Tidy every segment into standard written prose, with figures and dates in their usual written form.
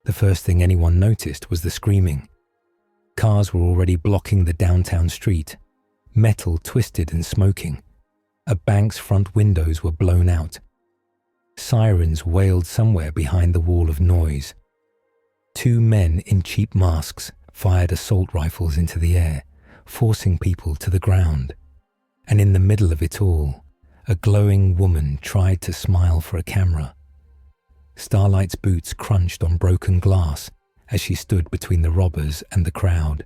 The first thing anyone noticed was the screaming. Cars were already blocking the downtown street, metal twisted and smoking. A bank's front windows were blown out. Sirens wailed somewhere behind the wall of noise. 2 men in cheap masks fired assault rifles into the air, forcing people to the ground. And in the middle of it all, a glowing woman tried to smile for a camera. Starlight's boots crunched on broken glass as she stood between the robbers and the crowd.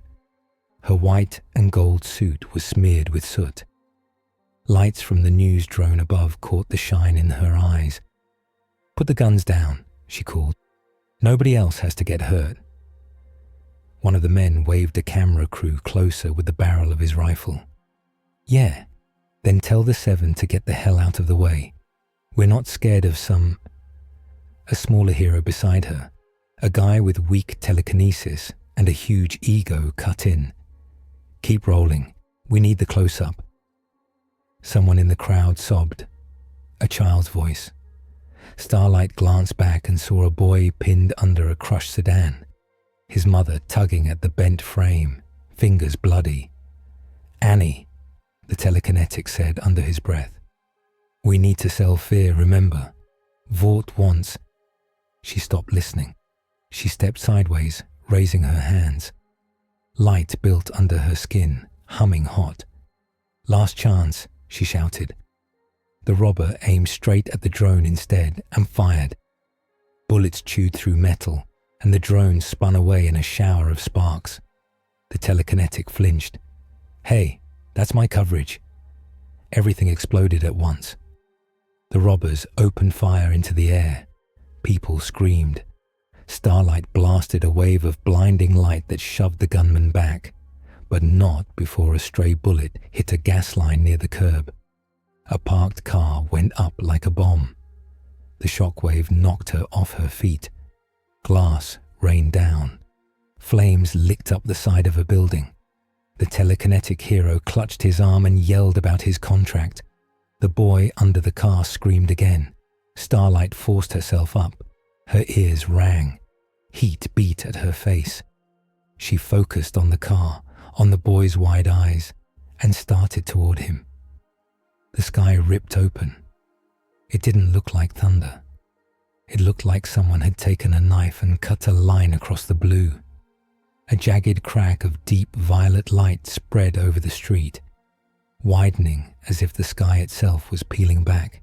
Her white and gold suit was smeared with soot. Lights from the news drone above caught the shine in her eyes. "Put the guns down," she called. "Nobody else has to get hurt." One of the men waved a camera crew closer with the barrel of his rifle. "Yeah, then tell the 7 to get the hell out of the way. We're not scared of some..." A smaller hero beside her, a guy with weak telekinesis and a huge ego, cut in. "Keep rolling. We need the close-up." Someone in the crowd sobbed. A child's voice. Starlight glanced back and saw a boy pinned under a crushed sedan, his mother tugging at the bent frame, fingers bloody. "Annie," the telekinetic said under his breath. "We need to sell fear, remember. Vought wants..." She stopped listening. She stepped sideways, raising her hands. Light built under her skin, humming hot. "Last chance," she shouted. The robber aimed straight at the drone instead and fired. Bullets chewed through metal, and the drone spun away in a shower of sparks. The telekinetic flinched. "Hey, that's my coverage." Everything exploded at once. The robbers opened fire into the air. People screamed. Starlight blasted a wave of blinding light that shoved the gunman back, but not before a stray bullet hit a gas line near the curb. A parked car went up like a bomb. The shockwave knocked her off her feet. Glass rained down. Flames licked up the side of a building. The telekinetic hero clutched his arm and yelled about his contract. The boy under the car screamed again. Starlight forced herself up. Her ears rang. Heat beat at her face. She focused on the car, on the boy's wide eyes, and started toward him. The sky ripped open. It didn't look like thunder. It looked like someone had taken a knife and cut a line across the blue. A jagged crack of deep violet light spread over the street, widening as if the sky itself was peeling back.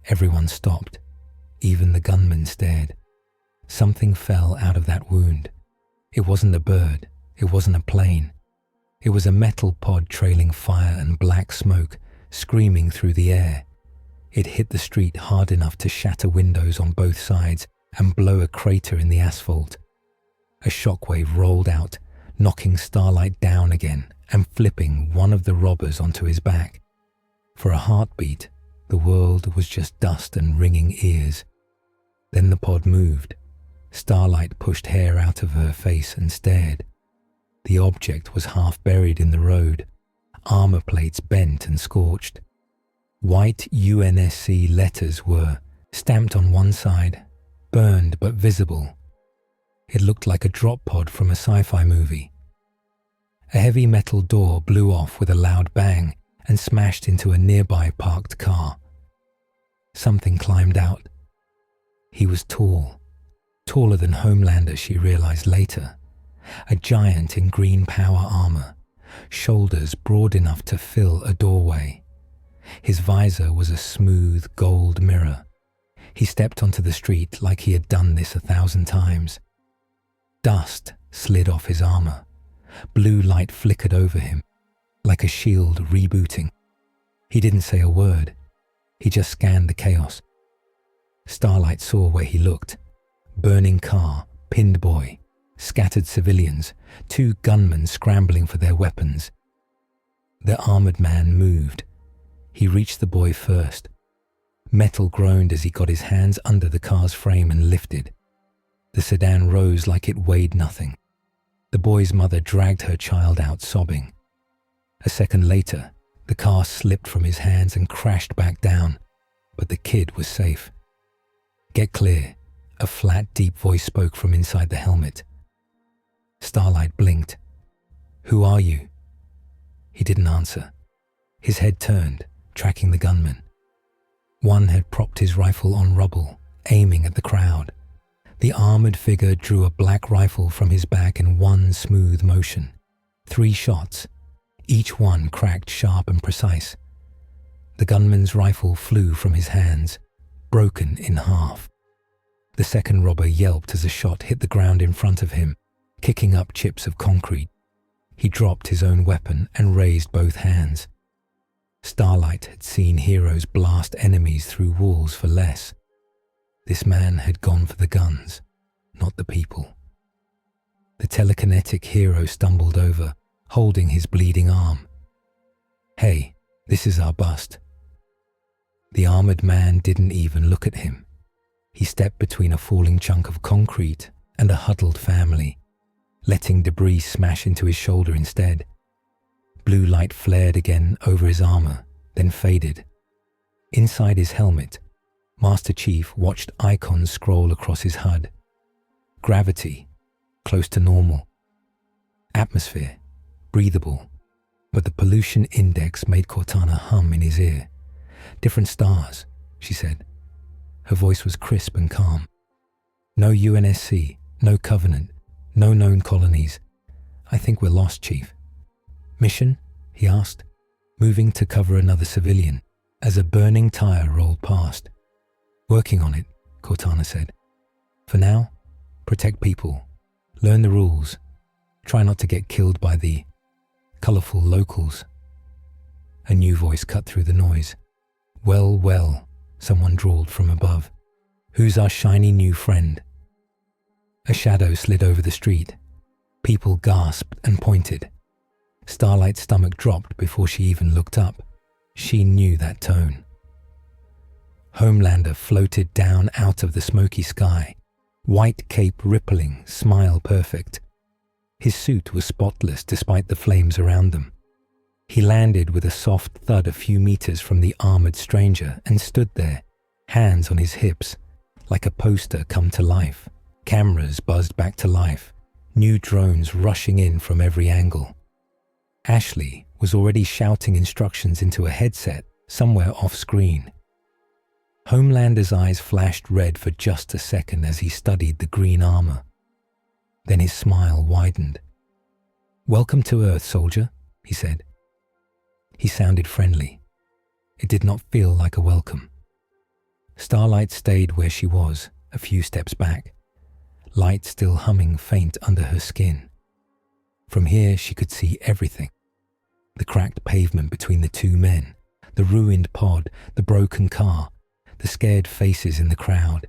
Everyone stopped. Even the gunman stared. Something fell out of that wound. It wasn't a bird. It wasn't a plane. It was a metal pod trailing fire and black smoke, screaming through the air. It hit the street hard enough to shatter windows on both sides and blow a crater in the asphalt. A shockwave rolled out, knocking Starlight down again and flipping one of the robbers onto his back. For a heartbeat, the world was just dust and ringing ears. Then the pod moved. Starlight pushed hair out of her face and stared. The object was half buried in the road, armor plates bent and scorched. White UNSC letters were stamped on one side, burned but visible. It looked like a drop pod from a sci-fi movie. A heavy metal door blew off with a loud bang and smashed into a nearby parked car. Something climbed out. He was tall, taller than Homelander, she realized later. A giant in green power armor, shoulders broad enough to fill a doorway. His visor was a smooth gold mirror. He stepped onto the street like he had done this 1,000 times. Dust slid off his armor. Blue light flickered over him, like a shield rebooting. He didn't say a word. He just scanned the chaos. Starlight saw where he looked. Burning car, pinned boy, scattered civilians, 2 gunmen scrambling for their weapons. The armored man moved. He reached the boy first. Metal groaned as he got his hands under the car's frame and lifted. The sedan rose like it weighed nothing. The boy's mother dragged her child out, sobbing. A second later, the car slipped from his hands and crashed back down, but the kid was safe. "Get clear. A flat, deep voice spoke from inside the helmet. Starlight blinked. "Who are you?" He didn't answer. His head turned, tracking the gunman. One had propped his rifle on rubble, aiming at the crowd. The armored figure drew a black rifle from his back in one smooth motion. 3 shots, each one cracked sharp and precise. The gunman's rifle flew from his hands, broken in half. The second robber yelped as a shot hit the ground in front of him, kicking up chips of concrete. He dropped his own weapon and raised both hands. Starlight had seen heroes blast enemies through walls for less. This man had gone for the guns, not the people. The telekinetic hero stumbled over, holding his bleeding arm. "Hey, this is our bust." The armored man didn't even look at him. He stepped between a falling chunk of concrete and a huddled family, letting debris smash into his shoulder instead. Blue light flared again over his armor, then faded. Inside his helmet, Master Chief watched icons scroll across his HUD. Gravity, close to normal. Atmosphere, breathable, but the pollution index made Cortana hum in his ear. "Different stars," she said. Her voice was crisp and calm. "No UNSC, no Covenant, no known colonies. I think we're lost, Chief." "Mission?" he asked, moving to cover another civilian as a burning tire rolled past. "Working on it," Cortana said. "For now, protect people, learn the rules, try not to get killed by the colorful locals." A new voice cut through the noise. Well, someone drawled from above. "Who's our shiny new friend?" A shadow slid over the street. People gasped and pointed. Starlight's stomach dropped before she even looked up. She knew that tone. Homelander floated down out of the smoky sky, white cape rippling, smile perfect. His suit was spotless despite the flames around them. He landed with a soft thud a few meters from the armored stranger and stood there, hands on his hips, like a poster come to life. Cameras buzzed back to life, new drones rushing in from every angle. Ashley was already shouting instructions into a headset somewhere off-screen. Homelander's eyes flashed red for just a second as he studied the green armor. Then his smile widened. "Welcome to Earth, soldier," he said. He sounded friendly. It did not feel like a welcome. Starlight stayed where she was, a few steps back, light still humming faint under her skin. From here she could see everything. The cracked pavement between the two men, the ruined pod, the broken car, the scared faces in the crowd.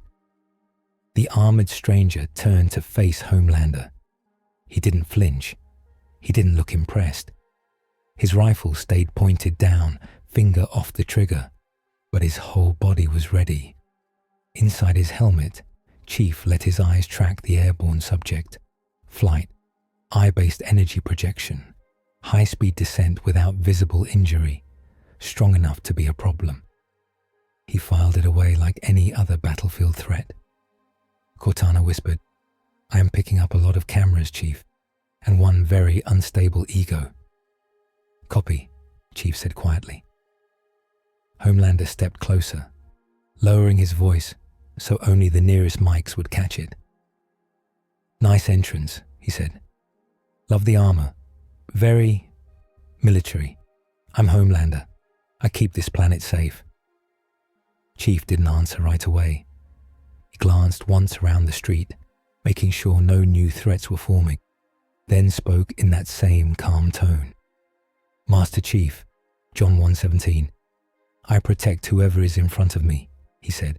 The armored stranger turned to face Homelander. He didn't flinch. He didn't look impressed. His rifle stayed pointed down, finger off the trigger, but his whole body was ready. Inside his helmet, Chief let his eyes track the airborne subject. Flight, eye-based energy projection, high-speed descent without visible injury, strong enough to be a problem. He filed it away like any other battlefield threat. Cortana whispered, "I am picking up a lot of cameras, Chief, and one very unstable ego." "Copy," Chief said quietly. Homelander stepped closer, lowering his voice so only the nearest mics would catch it. "Nice entrance," he said. "Love the armor. Very military. I'm Homelander. I keep this planet safe." Chief didn't answer right away. He glanced once around the street, making sure no new threats were forming, then spoke in that same calm tone. "Master Chief, John 1:17. I protect whoever is in front of me," he said.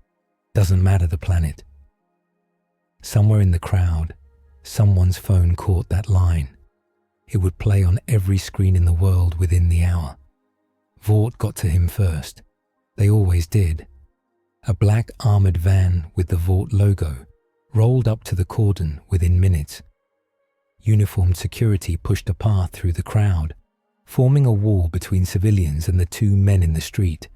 "Doesn't matter the planet." Somewhere in the crowd, someone's phone caught that line. It would play on every screen in the world within the hour. Vought got to him first. They always did. A black armored van with the Vought logo rolled up to the cordon within minutes. Uniformed security pushed a path through the crowd, forming a wall between civilians and the two men in the street.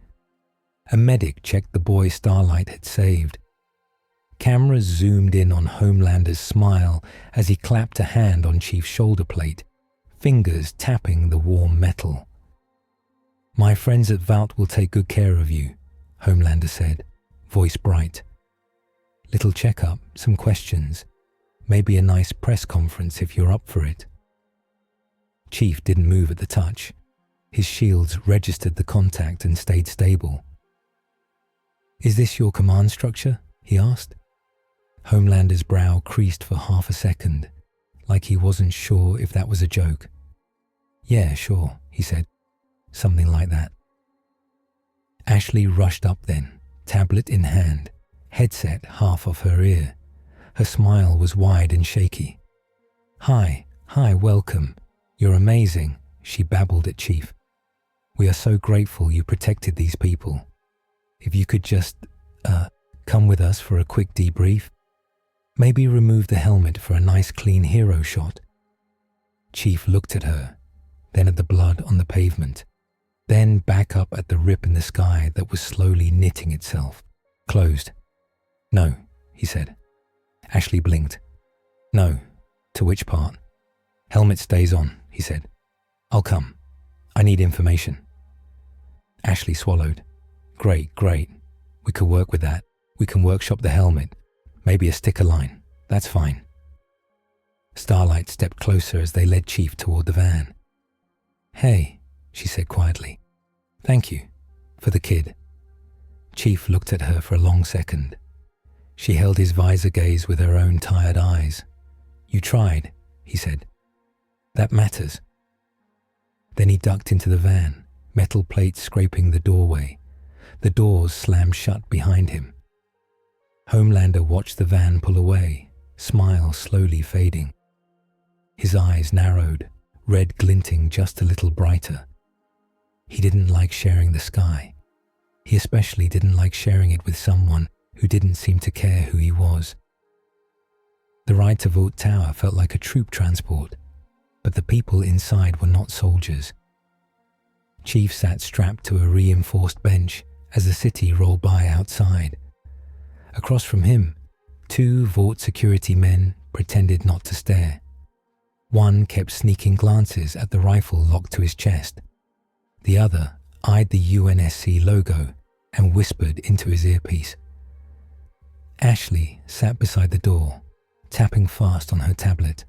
A medic checked the boy Starlight had saved. Cameras zoomed in on Homelander's smile as he clapped a hand on Chief's shoulder plate, fingers tapping the warm metal. "My friends at Vault will take good care of you," Homelander said, voice bright. "Little checkup, some questions, maybe a nice press conference if you're up for it." Chief didn't move at the touch. His shields registered the contact and stayed stable. "Is this your command structure?" he asked. Homelander's brow creased for half a second, like he wasn't sure if that was a joke. "Yeah, sure," he said. "Something like that." Ashley rushed up then, tablet in hand, headset half off her ear. Her smile was wide and shaky. Hi, welcome. You're amazing," she babbled at Chief. "We are so grateful you protected these people. If you could just, come with us for a quick debrief. Maybe remove the helmet for a nice clean hero shot." Chief looked at her, then at the blood on the pavement, then back up at the rip in the sky that was slowly knitting itself, closed. "No," he said. Ashley blinked. "No. To which part?" "Helmet stays on," he said. "I'll come. I need information." Ashley swallowed. Great. We could work with that. We can workshop the helmet. Maybe a sticker line. That's fine." Starlight stepped closer as they led Chief toward the van. "Hey," she said quietly. "Thank you. For the kid." Chief looked at her for a long second. She held his visor gaze with her own tired eyes. "You tried," he said. "That matters." Then he ducked into the van, metal plates scraping the doorway. The doors slammed shut behind him. Homelander watched the van pull away, smile slowly fading. His eyes narrowed, red glinting just a little brighter. He didn't like sharing the sky. He especially didn't like sharing it with someone who didn't seem to care who he was. The ride to Vault Tower felt like a troop transport, but the people inside were not soldiers. Chief sat strapped to a reinforced bench as the city rolled by outside. Across from him, 2 Vault security men pretended not to stare. One kept sneaking glances at the rifle locked to his chest. The other eyed the UNSC logo and whispered into his earpiece. Ashley sat beside the door, tapping fast on her tablet.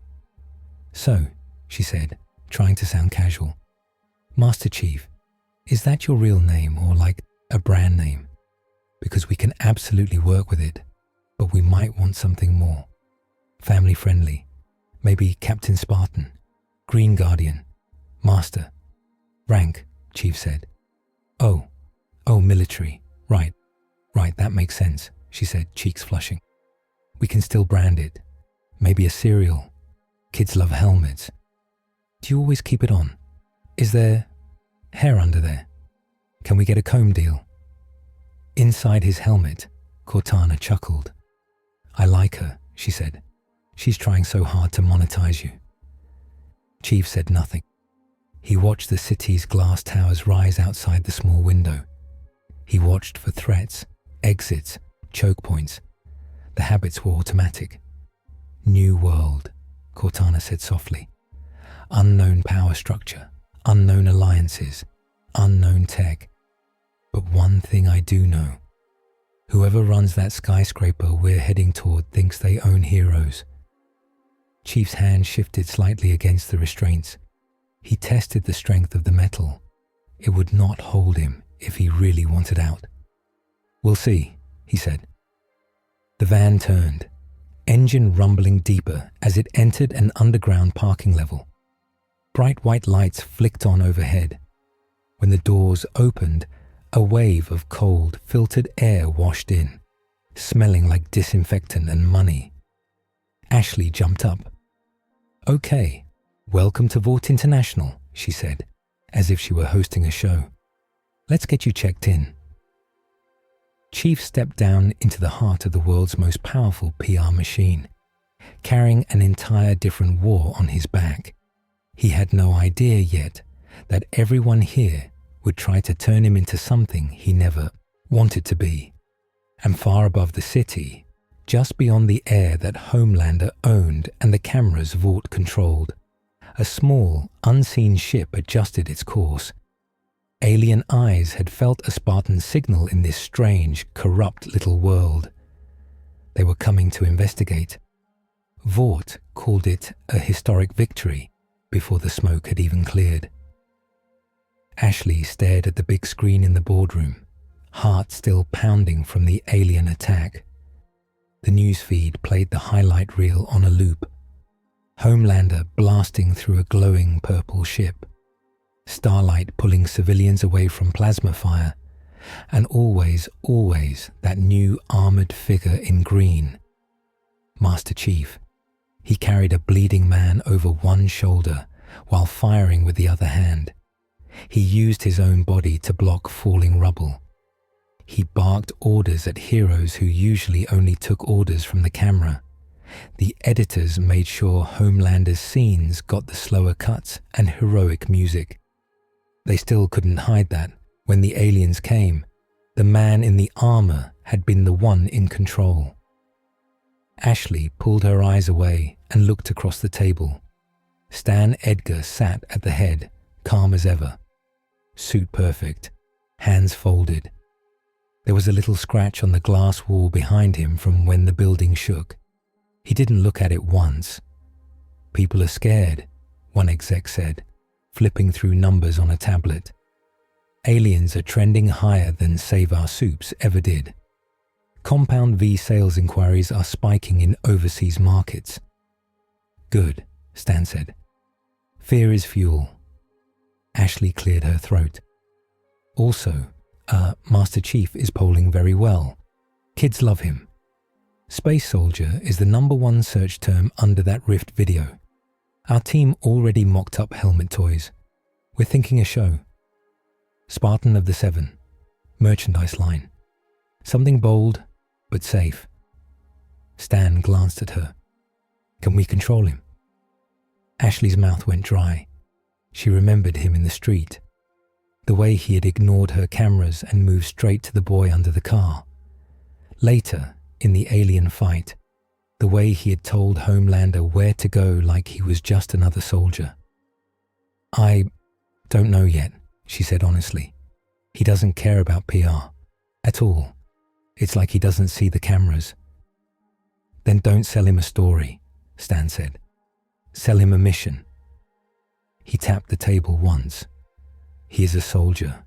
"So," she said, trying to sound casual, "Master Chief, is that your real name or like a brand name? Because we can absolutely work with it, but we might want something more. Family friendly. Maybe Captain Spartan, Green Guardian, Master." "Rank," Chief said. Oh, military. Right, that makes sense," she said, cheeks flushing. "We can still brand it. Maybe a cereal. Kids love helmets. Do you always keep it on? Is there hair under there? Can we get a comb deal?" Inside his helmet, Cortana chuckled. "I like her," she said. "She's trying so hard to monetize you." Chief said nothing. He watched the city's glass towers rise outside the small window. He watched for threats, exits, choke points. The habits were automatic. "New world," Cortana said softly. "Unknown power structure, unknown alliances, unknown tech. But one thing I do know. Whoever runs that skyscraper we're heading toward thinks they own heroes." Chief's hand shifted slightly against the restraints. He tested the strength of the metal. It would not hold him if he really wanted out. "We'll see," he said. The van turned, engine rumbling deeper as it entered an underground parking level. Bright white lights flicked on overhead. When the doors opened, a wave of cold, filtered air washed in, smelling like disinfectant and money. Ashley jumped up. "Okay, welcome to Vault International," she said, as if she were hosting a show. "Let's get you checked in." Chief stepped down into the heart of the world's most powerful PR machine, carrying an entire different war on his back. He had no idea yet that everyone here would try to turn him into something he never wanted to be. And far above the city, just beyond the air that Homelander owned and the cameras Vought controlled, a small, unseen ship adjusted its course. Alien eyes had felt a Spartan signal in this strange, corrupt little world. They were coming to investigate. Vought called it a historic victory before the smoke had even cleared. Ashley stared at the big screen in the boardroom, heart still pounding from the alien attack. The newsfeed played the highlight reel on a loop. Homelander blasting through a glowing purple ship. Starlight pulling civilians away from plasma fire. And always that new armored figure in green. Master Chief. He carried a bleeding man over one shoulder while firing with the other hand. He used his own body to block falling rubble. He barked orders at heroes who usually only took orders from the camera. The editors made sure Homelander's scenes got the slower cuts and heroic music. They still couldn't hide that. When the aliens came, the man in the armor had been the one in control. Ashley pulled her eyes away and looked across the table. Stan Edgar sat at the head, calm as ever. Suit perfect, hands folded. There was a little scratch on the glass wall behind him from when the building shook. He didn't look at it once. People are scared, one exec said, flipping through numbers on a tablet. Aliens are trending higher than Save Our Soups ever did. Compound V sales inquiries are spiking in overseas markets. Good, Stan said. Fear is fuel. Ashley cleared her throat. Also, Master Chief is polling very well. Kids love him. Space Soldier is the #1 search term under that Rift video. Our team already mocked up helmet toys. We're thinking a show. Spartan of the Seven. Merchandise line. Something bold, but safe. Stan glanced at her. Can we control him? Ashley's mouth went dry. She remembered him in the street. The way he had ignored her cameras and moved straight to the boy under the car. Later, in the alien fight, the way he had told Homelander where to go like he was just another soldier. I don't know yet, she said honestly. He doesn't care about PR. At all. It's like he doesn't see the cameras. Then don't sell him a story, Stan said. Sell him a mission. He tapped the table once. He is a soldier.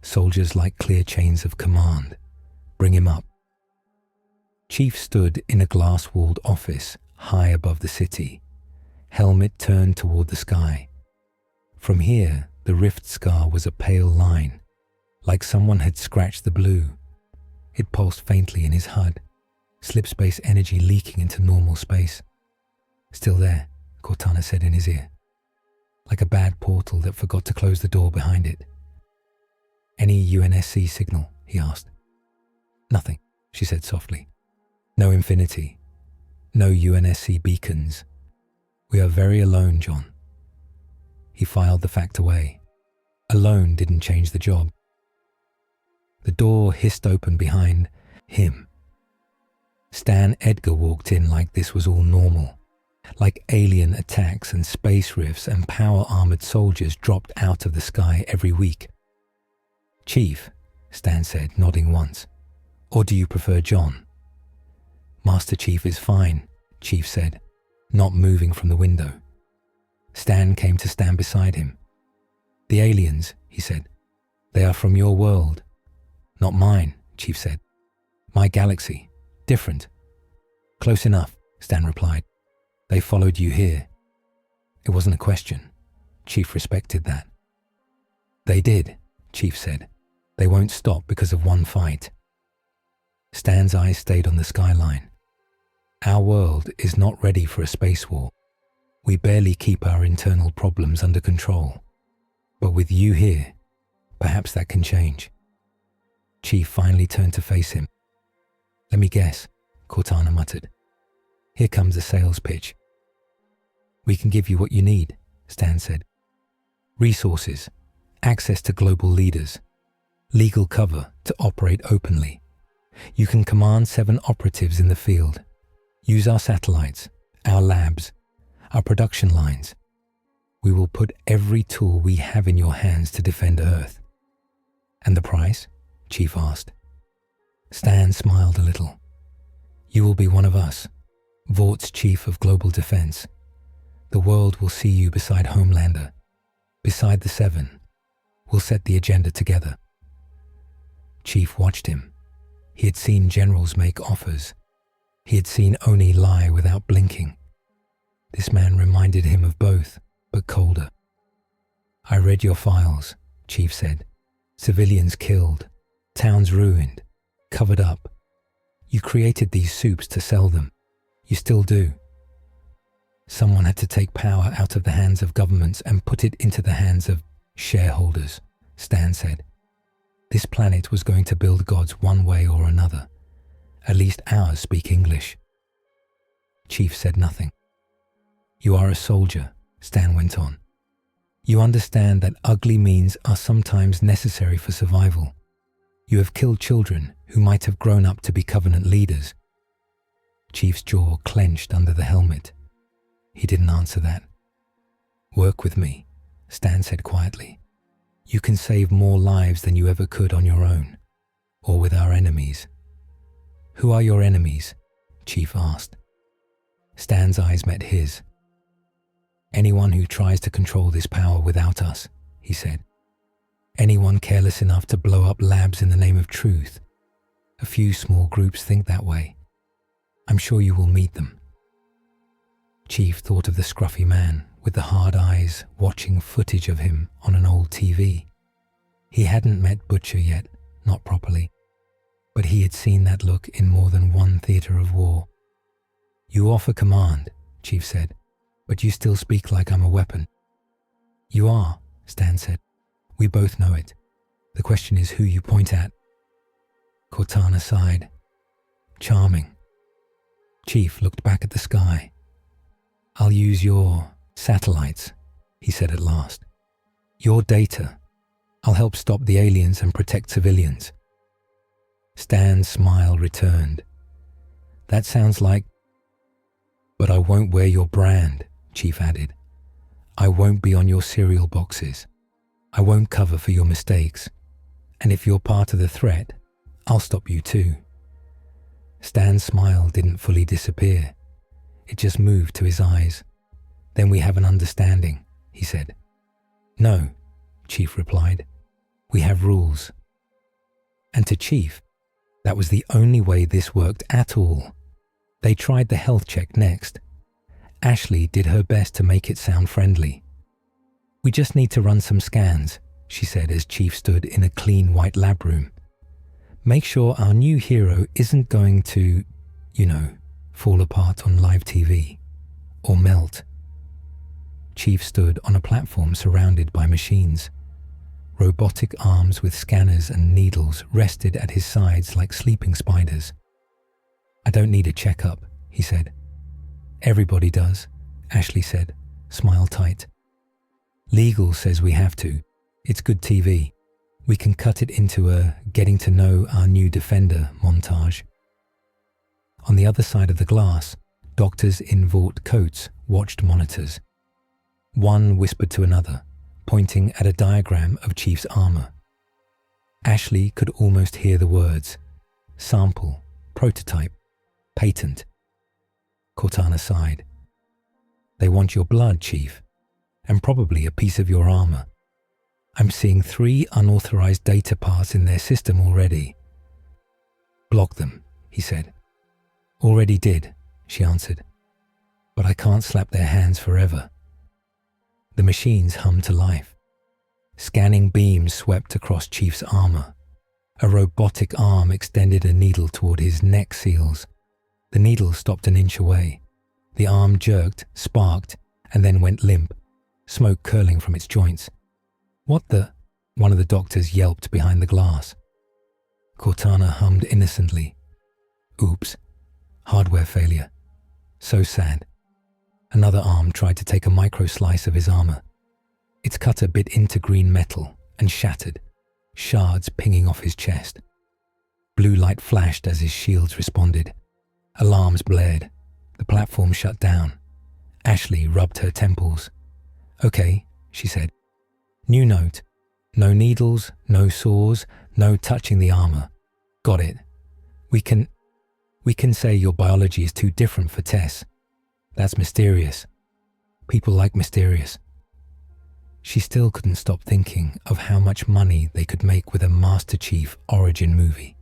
Soldiers like clear chains of command. Bring him up. Chief stood in a glass-walled office high above the city, helmet turned toward the sky. From here, the rift scar was a pale line, like someone had scratched the blue. It pulsed faintly in his HUD, slipspace energy leaking into normal space. Still there, Cortana said in his ear. Like a bad portal that forgot to close the door behind it. Any UNSC signal? He asked. Nothing, she said softly. No Infinity. No UNSC beacons. We are very alone, John. He filed the fact away. Alone didn't change the job. The door hissed open behind him. Stan Edgar walked in like this was all normal. Like alien attacks and space rifts and power-armored soldiers dropped out of the sky every week. Chief, Stan said, nodding once. Or do you prefer John? Master Chief is fine, Chief said, not moving from the window. Stan came to stand beside him. The aliens, he said. They are from your world. Not mine, Chief said. My galaxy. Different. Close enough, Stan replied. They followed you here. It wasn't a question. Chief respected that. They did, Chief said. They won't stop because of one fight. Stan's eyes stayed on the skyline. Our world is not ready for a space war. We barely keep our internal problems under control. But with you here, perhaps that can change. Chief finally turned to face him. Let me guess, Cortana muttered. Here comes the sales pitch. We can give you what you need, Stan said. Resources, access to global leaders, legal cover to operate openly, You can command 7 operatives in the field. Use our satellites, our labs, our production lines. We will put every tool we have in your hands to defend Earth." "And the price?" Chief asked. Stan smiled a little. "You will be one of us, Vort's Chief of Global Defense. The world will see you beside Homelander, beside the 7. We'll set the agenda together." Chief watched him. He had seen generals make offers. He had seen Oni lie without blinking. This man reminded him of both, but colder. "I read your files," Chief said. "Civilians killed, towns ruined, covered up. You created these soups to sell them. You still do. Someone had to take power out of the hands of governments and put it into the hands of shareholders," Stan said. "This planet was going to build gods one way or another. At least ours speak English." Chief said nothing. "You are a soldier," Stan went on. "You understand that ugly means are sometimes necessary for survival. You have killed children who might have grown up to be Covenant leaders." Chief's jaw clenched under the helmet. He didn't answer that. "Work with me," Stan said quietly. "You can save more lives than you ever could on your own, or with our enemies." "Who are your enemies?" Chief asked. Stan's eyes met his. "Anyone who tries to control this power without us," he said. "Anyone careless enough to blow up labs in the name of truth. A few small groups think that way. I'm sure you will meet them." Chief thought of the scruffy man with the hard eyes watching footage of him on an old TV. He hadn't met Butcher yet, not properly, but he had seen that look in more than one theater of war. "You offer command," Chief said, "but you still speak like I'm a weapon." "You are," Stan said. "We both know it. The question is who you point at." Cortana sighed. "Charming." Chief looked back at the sky. "I'll use your satellites," he said at last. "Your data. I'll help stop the aliens and protect civilians." Stan's smile returned. "That sounds like—" "But I won't wear your brand," Chief added. "I won't be on your cereal boxes. I won't cover for your mistakes. And if you're part of the threat, I'll stop you too." Stan's smile didn't fully disappear. It just moved to his eyes. "Then we have an understanding," he said. "No," Chief replied. "We have rules." And to Chief, that was the only way this worked at all. They tried the health check next. Ashley did her best to make it sound friendly. "We just need to run some scans," she said as Chief stood in a clean white lab room. "Make sure our new hero isn't going to, fall apart on live TV. Or melt." Chief stood on a platform surrounded by machines. Robotic arms with scanners and needles rested at his sides like sleeping spiders. "I don't need a checkup," he said. "Everybody does," Ashley said, smile tight. "Legal says we have to. It's good TV. We can cut it into a getting to know our new defender montage." On the other side of the glass, doctors in Vought coats watched monitors. One whispered to another, pointing at a diagram of Chief's armor. Ashley could almost hear the words: sample, prototype, patent. Cortana sighed. "They want your blood, Chief, and probably a piece of your armor. I'm seeing 3 unauthorized data parts in their system already." "Block them," he said. "Already did," she answered. "But I can't slap their hands forever." The machines hummed to life. Scanning beams swept across Chief's armor. A robotic arm extended a needle toward his neck seals. The needle stopped an inch away. The arm jerked, sparked, and then went limp, smoke curling from its joints. "What the?" one of the doctors yelped behind the glass. Cortana hummed innocently. "Oops. Hardware failure. So sad." Another arm tried to take a micro slice of his armor. Its cutter bit into green metal and shattered, shards pinging off his chest. Blue light flashed as his shields responded. Alarms blared. The platform shut down. Ashley rubbed her temples. "Okay," she said. "New note. No needles, no saws, no touching the armor. Got it. We can say your biology is too different for Tess. That's mysterious. People like mysterious." She still couldn't stop thinking of how much money they could make with a Master Chief origin movie.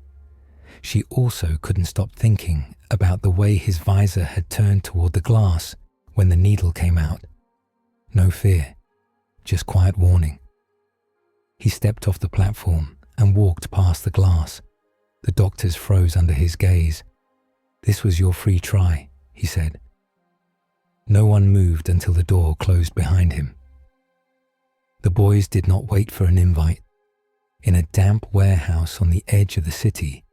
She also couldn't stop thinking about the way his visor had turned toward the glass when the needle came out. No fear, just quiet warning. He stepped off the platform and walked past the glass. The doctors froze under his gaze. "This was your free try," he said. No one moved until the door closed behind him. The boys did not wait for an invite. In a damp warehouse on the edge of the city,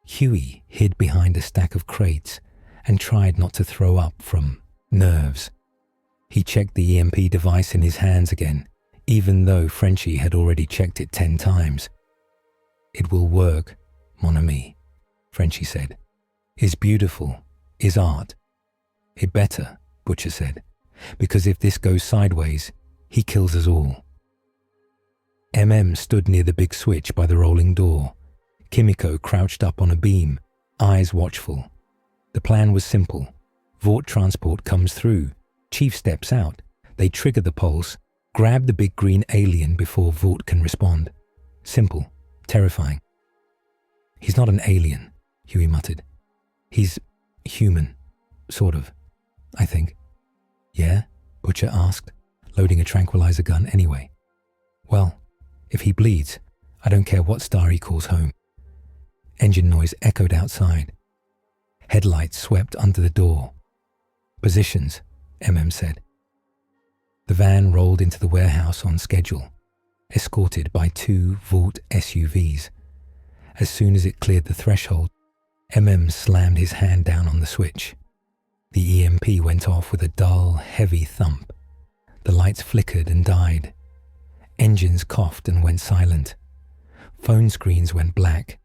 Huey hid behind a stack of crates and tried not to throw up from nerves. He checked the EMP device in his hands again, even though Frenchie had already checked it 10 times. "It will work, mon ami," Frenchie said. "Is beautiful, is art." "It better," Butcher said, "because if this goes sideways, he kills us all." Stood near the big switch by the rolling door. Kimiko crouched up on a beam, eyes watchful. The plan was simple. Vought transport comes through. Chief steps out. They trigger the pulse, grab the big green alien before Vought can respond. Simple, terrifying. "He's not an alien," Huey muttered. "He's human, sort of, I think." "Yeah?" Butcher asked, loading a tranquilizer gun anyway. "Well, if he bleeds, I don't care what star he calls home." Engine noise echoed outside. Headlights swept under the door. "Positions," said. The van rolled into the warehouse on schedule, escorted by 2 Vought SUVs. As soon as it cleared the threshold, slammed his hand down on the switch. The EMP went off with a dull, heavy thump. The lights flickered and died. Engines coughed and went silent. Phone screens went black.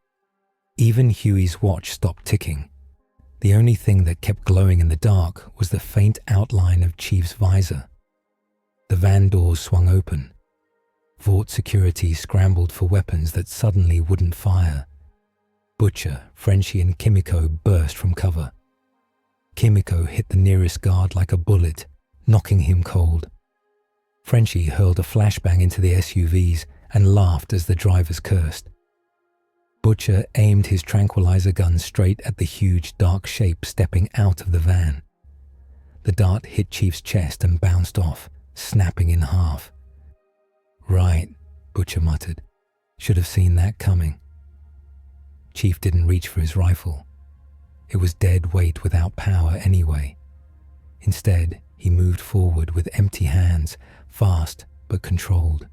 Even Huey's watch stopped ticking. The only thing that kept glowing in the dark was the faint outline of Chief's visor. The van doors swung open. Vought security scrambled for weapons that suddenly wouldn't fire. Butcher, Frenchie and Kimiko burst from cover. Kimiko hit the nearest guard like a bullet, knocking him cold. Frenchie hurled a flashbang into the SUVs and laughed as the drivers cursed. Butcher aimed his tranquilizer gun straight at the huge dark shape stepping out of the van. The dart hit Chief's chest and bounced off, snapping in half. "Right," Butcher muttered. "Should have seen that coming." Chief didn't reach for his rifle. It was dead weight without power anyway. Instead, he moved forward with empty hands, fast but controlled.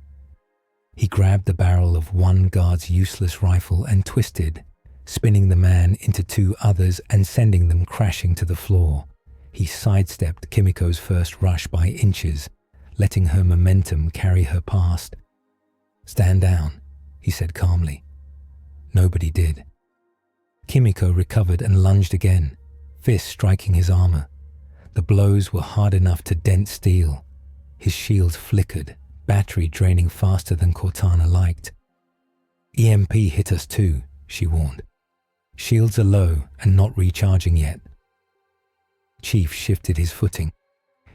He grabbed the barrel of one guard's useless rifle and twisted, spinning the man into 2 others and sending them crashing to the floor. He sidestepped Kimiko's first rush by inches, letting her momentum carry her past. "Stand down," he said calmly. Nobody did. Kimiko recovered and lunged again, fists striking his armor. The blows were hard enough to dent steel. His shields flickered, battery draining faster than Cortana liked. "EMP hit us too," she warned. "Shields are low and not recharging yet." Chief shifted his footing.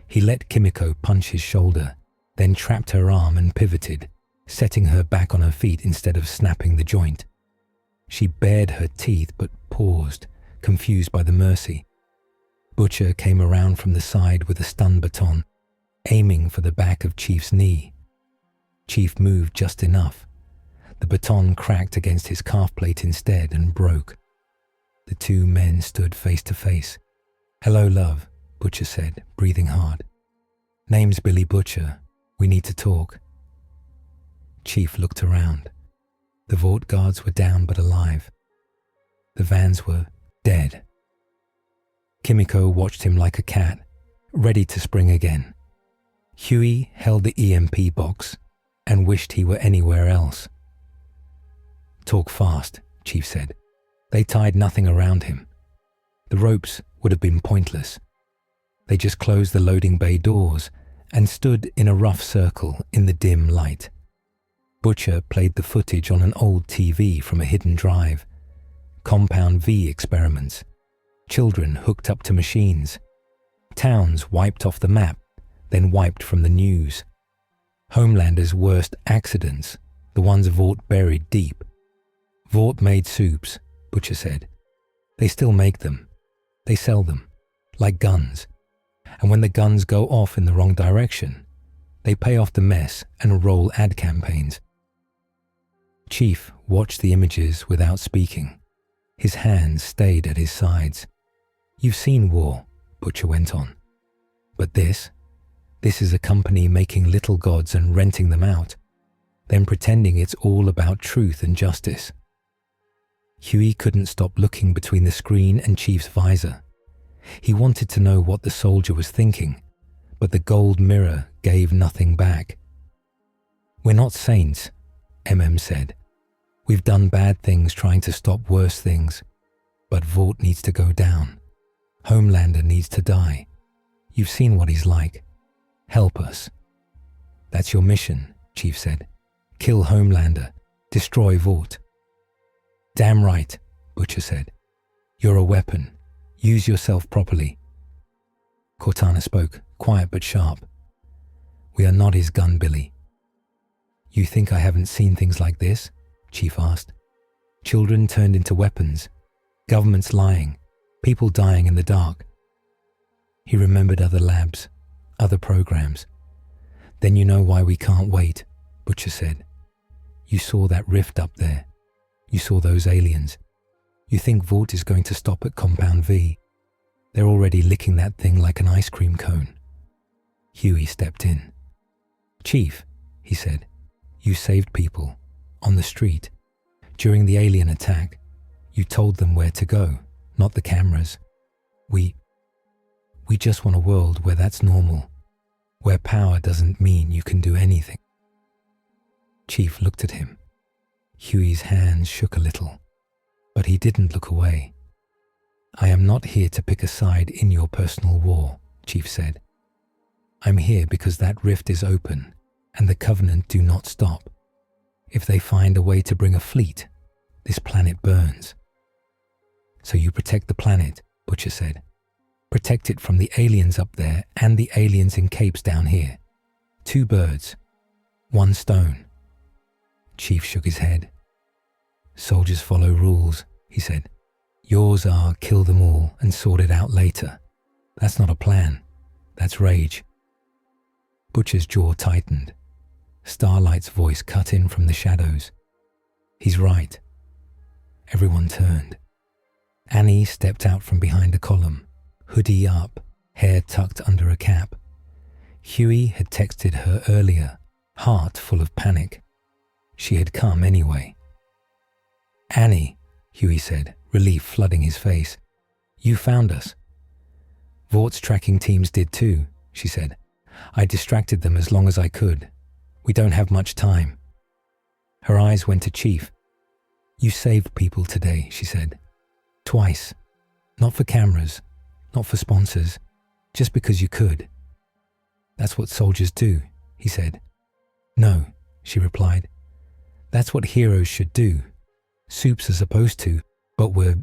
He let Kimiko punch his shoulder, then trapped her arm and pivoted, setting her back on her feet instead of snapping the joint. She bared her teeth but paused, confused by the mercy. Butcher came around from the side with a stun baton, aiming for the back of Chief's knee. Chief moved just enough. The baton cracked against his calf plate instead and broke. The 2 men stood face to face. "Hello, love," Butcher said, breathing hard. "Name's Billy Butcher. We need to talk." Chief looked around. The Vought guards were down but alive. The vans were dead. Kimiko watched him like a cat, ready to spring again. Huey held the EMP box and wished he were anywhere else. "Talk fast," Chief said. They tied nothing around him. The ropes would have been pointless. They just closed the loading bay doors and stood in a rough circle in the dim light. Butcher played the footage on an old TV from a hidden drive. Compound V experiments. Children hooked up to machines. Towns wiped off the map, then wiped from the news. Homelander's worst accidents, the ones Vought buried deep. Vought made soups, Butcher said. They still make them. They sell them, like guns. And when the guns go off in the wrong direction, they pay off the mess and roll ad campaigns. Chief watched the images without speaking. His hands stayed at his sides. You've seen war, Butcher went on. But this is a company making little gods and renting them out, then pretending it's all about truth and justice. Huey couldn't stop looking between the screen and Chief's visor. He wanted to know what the soldier was thinking, but the gold mirror gave nothing back. We're not saints, MM said. We've done bad things trying to stop worse things, but Vought needs to go down. Homelander needs to die. You've seen what he's like. Help us. That's your mission, Chief said. Kill Homelander. Destroy Vought. Damn right, Butcher said. You're a weapon. Use yourself properly. Cortana spoke, quiet but sharp. We are not his gun, Billy. You think I haven't seen things like this? Chief asked. Children turned into weapons. Governments lying. People dying in the dark. He remembered other labs, other programs. Then you know why we can't wait, Butcher said. You saw that rift up there. You saw those aliens. You think Vought is going to stop at Compound V. They're already licking that thing like an ice cream cone. Huey stepped in. Chief, he said, you saved people, on the street. During the alien attack, you told them where to go, not the cameras. We just want a world where that's normal, where power doesn't mean you can do anything. Chief looked at him. Huey's hands shook a little, but he didn't look away. I am not here to pick a side in your personal war, Chief said. I'm here because that rift is open and the Covenant do not stop. If they find a way to bring a fleet, this planet burns. So you protect the planet, Butcher said. Protect it from the aliens up there and the aliens in capes down here. 2 birds, 1 stone. Chief shook his head. Soldiers follow rules, he said. Yours are kill them all and sort it out later. That's not a plan. That's rage. Butcher's jaw tightened. Starlight's voice cut in from the shadows. He's right. Everyone turned. Annie stepped out from behind a column, hoodie up, hair tucked under a cap. Huey had texted her earlier, heart full of panic. She had come anyway. Annie, Huey said, relief flooding his face. You found us. Vaught's tracking teams did too, she said. I distracted them as long as I could. We don't have much time. Her eyes went to Chief. You saved people today, she said. Twice. Not for cameras, not for sponsors, just because you could. That's what soldiers do, he said. No, she replied. That's what heroes should do. Soups are supposed to, but we're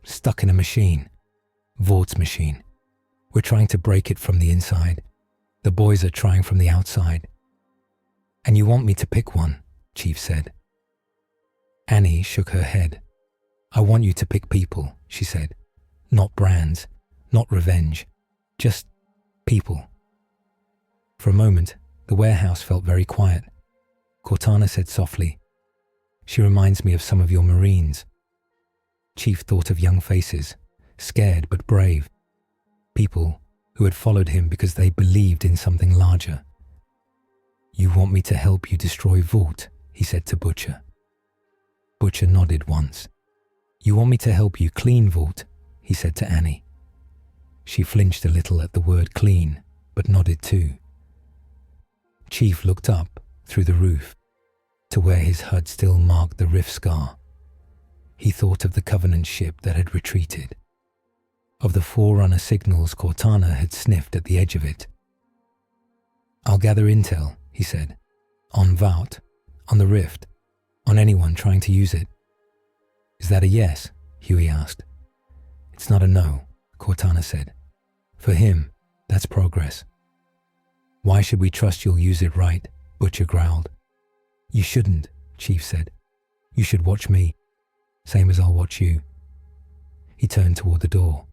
stuck in a machine. Vaught's machine. We're trying to break it from the inside. The boys are trying from the outside. And you want me to pick one, Chief said. Annie shook her head. I want you to pick people, she said. Not brands, not revenge, just people. For a moment, the warehouse felt very quiet. Cortana said softly, She reminds me of some of your Marines. Chief thought of young faces, scared but brave. People who had followed him because they believed in something larger. You want me to help you destroy Vought, he said to Butcher. Butcher nodded once. You want me to help you clean Vought, he said to Annie. She flinched a little at the word clean, but nodded too. Chief looked up through the roof to where his HUD still marked the rift scar. He thought of the Covenant ship that had retreated, of the Forerunner signals Cortana had sniffed at the edge of it. "I'll gather intel," he said, "on Vault, on the Rift, on anyone trying to use it." "Is that a yes?" Huey asked. "It's not a no," Cortana said. "For him, that's progress." "Why should we trust you'll use it right?" Butcher growled. "You shouldn't," Chief said. "You should watch me, same as I'll watch you." He turned toward the door.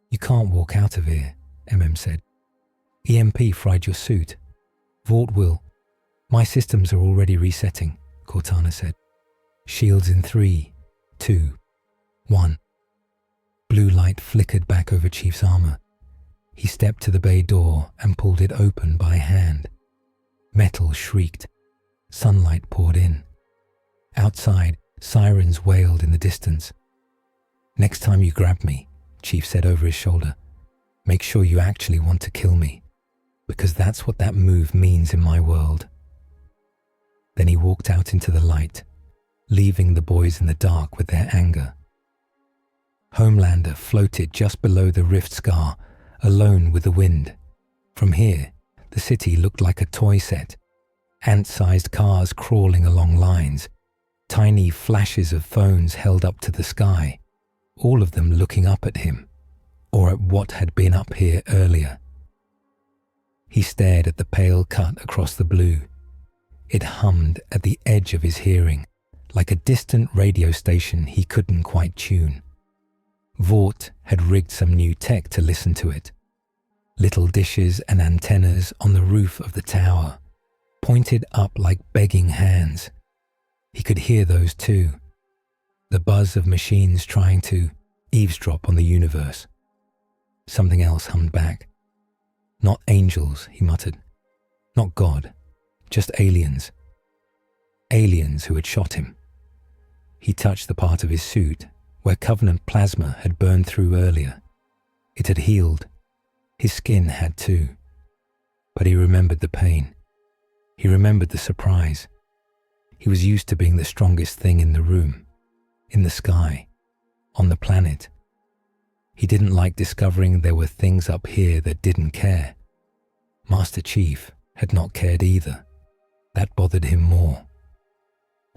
"You can't walk out of here," said. "EMP fried your suit. Vought will." "My systems are already resetting," Cortana said. "Shields in 3, 2, 1. Blue light flickered back over Chief's armor. He stepped to the bay door and pulled it open by hand. Metal shrieked. Sunlight poured in. Outside, sirens wailed in the distance. "Next time you grab me," Chief said over his shoulder, "make sure you actually want to kill me, because that's what that move means in my world." Then he walked out into the light, leaving the boys in the dark with their anger. Homelander floated just below the rift scar, alone with the wind. From here, the city looked like a toy set. Ant-sized cars crawling along lines, tiny flashes of phones held up to the sky, all of them looking up at him, or at what had been up here earlier. He stared at the pale cut across the blue. It hummed at the edge of his hearing, like a distant radio station he couldn't quite tune. Vought had rigged some new tech to listen to it. Little dishes and antennas on the roof of the tower, pointed up like begging hands. He could hear those too. The buzz of machines trying to eavesdrop on the universe. Something else hummed back. "Not angels," he muttered. "Not God. Just aliens." Aliens who had shot him. He touched the part of his suit where Covenant plasma had burned through earlier. It had healed. His skin had too. But he remembered the pain. He remembered the surprise. He was used to being the strongest thing in the room, in the sky, on the planet. He didn't like discovering there were things up here that didn't care. Master Chief had not cared either. That bothered him more.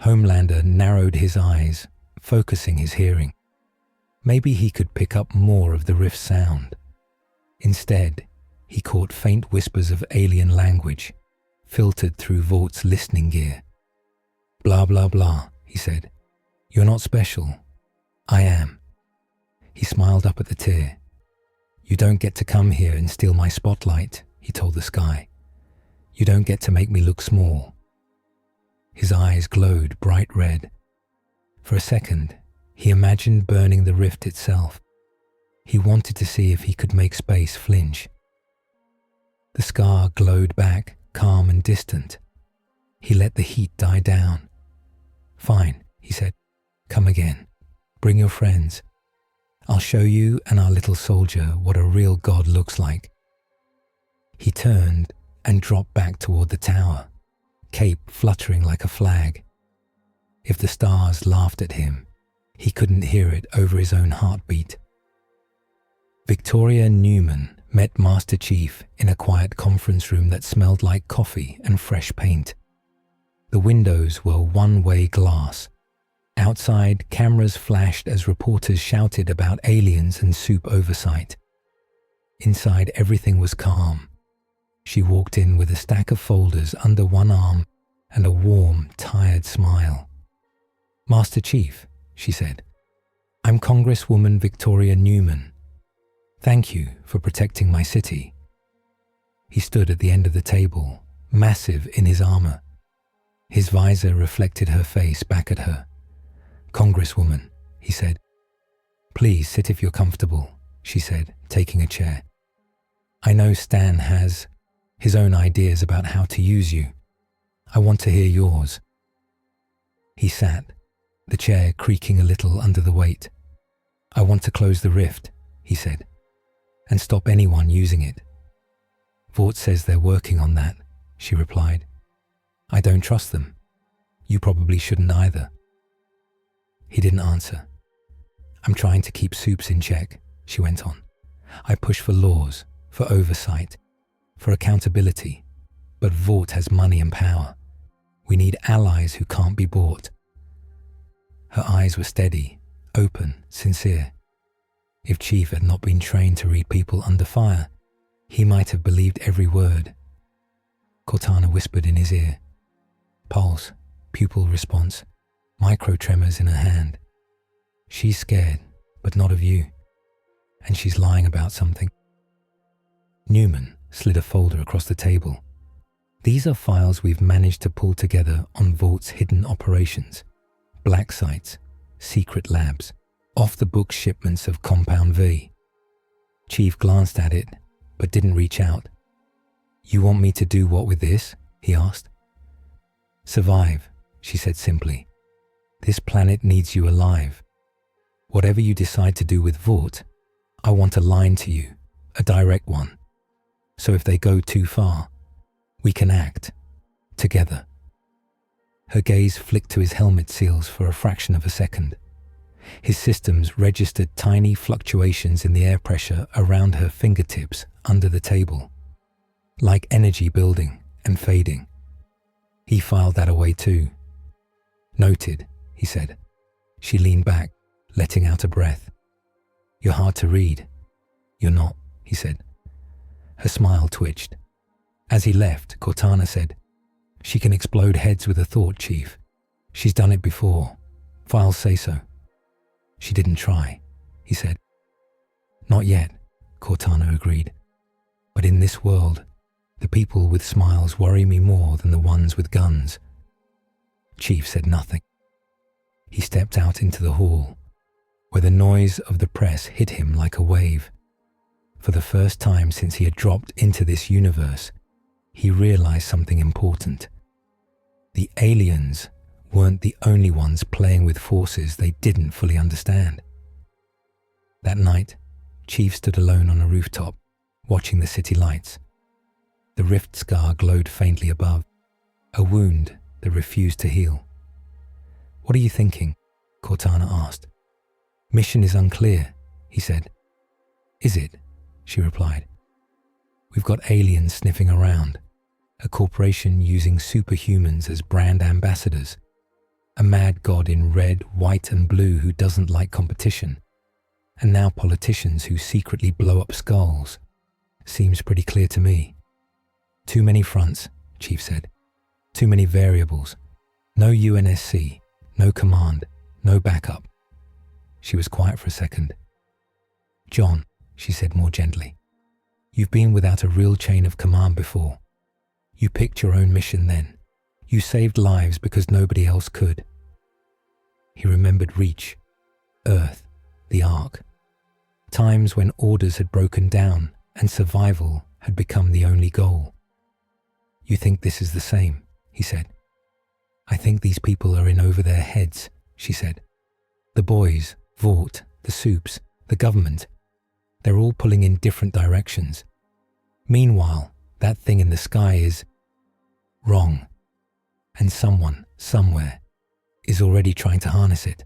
Homelander narrowed his eyes, focusing his hearing. Maybe he could pick up more of the rift's sound. Instead, he caught faint whispers of alien language, filtered through Vaught's listening gear. "Blah, blah, blah," he said. "You're not special. I am." He smiled up at the tier. "You don't get to come here and steal my spotlight," he told the sky. "You don't get to make me look small." His eyes glowed bright red. For a second, he imagined burning the rift itself. He wanted to see if he could make space flinch. The scar glowed back, calm and distant. He let the heat die down. "Fine," he said. "Come again. Bring your friends. I'll show you and our little soldier what a real god looks like." He turned and dropped back toward the tower, cape fluttering like a flag. If the stars laughed at him, he couldn't hear it over his own heartbeat. Victoria Newman met Master Chief in a quiet conference room that smelled like coffee and fresh paint. The windows were one-way glass. Outside, cameras flashed as reporters shouted about aliens and soup oversight. Inside, everything was calm. She walked in with a stack of folders under one arm and a warm, tired smile. "Master Chief," she said, "I'm Congresswoman Victoria Newman. Thank you for protecting my city." He stood at the end of the table, massive in his armor. His visor reflected her face back at her. "Congresswoman," he said. "Please sit if you're comfortable," she said, taking a chair. "I know Stan has his own ideas about how to use you. I want to hear yours." He sat, the chair creaking a little under the weight. "I want to close the rift," he said, "and stop anyone using it." "Vought says they're working on that," she replied. "I don't trust them. You probably shouldn't either." He didn't answer. I'm trying to keep Soups in check, she went on. I push for laws, for oversight, for accountability. But Vought has money and power. We need allies who can't be bought. Her eyes were steady, open, sincere. If Chief had not been trained to read people under fire, he might have believed every word. Cortana whispered in his ear. Pulse, pupil response, micro-tremors in her hand. She's scared, but not of you. And she's lying about something. Newman slid a folder across the table. These are files we've managed to pull together on Vaught's hidden operations. Black sites, secret labs, off-the-book shipments of Compound V. Chief glanced at it, but didn't reach out. You want me to do what with this? He asked. Survive, she said simply. This planet needs you alive. Whatever you decide to do with Vought, I want a line to you, a direct one. So if they go too far, we can act together. Her gaze flicked to his helmet seals for a fraction of a second. His systems registered tiny fluctuations in the air pressure around her fingertips under the table, like energy building and fading. He filed that away too. Noted, he said. She leaned back, letting out a breath. You're hard to read. You're not, he said. Her smile twitched. As he left, Cortana said, She can explode heads with a thought, Chief. She's done it before. Files say so. She didn't try, he said. Not yet, Cortana agreed. But in this world, the people with smiles worry me more than the ones with guns. Chief said nothing. He stepped out into the hall, where the noise of the press hit him like a wave. For the first time since he had dropped into this universe, he realized something important. The aliens weren't the only ones playing with forces they didn't fully understand. That night, Chief stood alone on a rooftop, watching the city lights. The rift scar glowed faintly above, a wound that refused to heal. What are you thinking? Cortana asked. Mission is unclear, he said. Is it? She replied. We've got aliens sniffing around, a corporation using superhumans as brand ambassadors, a mad god in red, white and blue who doesn't like competition, and now politicians who secretly blow up skulls. Seems pretty clear to me. Too many fronts, Chief said. Too many variables. No UNSC, no command, no backup. She was quiet for a second. John, she said more gently, you've been without a real chain of command before. You picked your own mission then. You saved lives because nobody else could. He remembered Reach, Earth, the Ark. Times when orders had broken down and survival had become the only goal. You think this is the same, he said. I think these people are in over their heads, she said. The boys, Vought, the Soups, the government, they're all pulling in different directions. Meanwhile, that thing in the sky is wrong, and someone, somewhere, is already trying to harness it.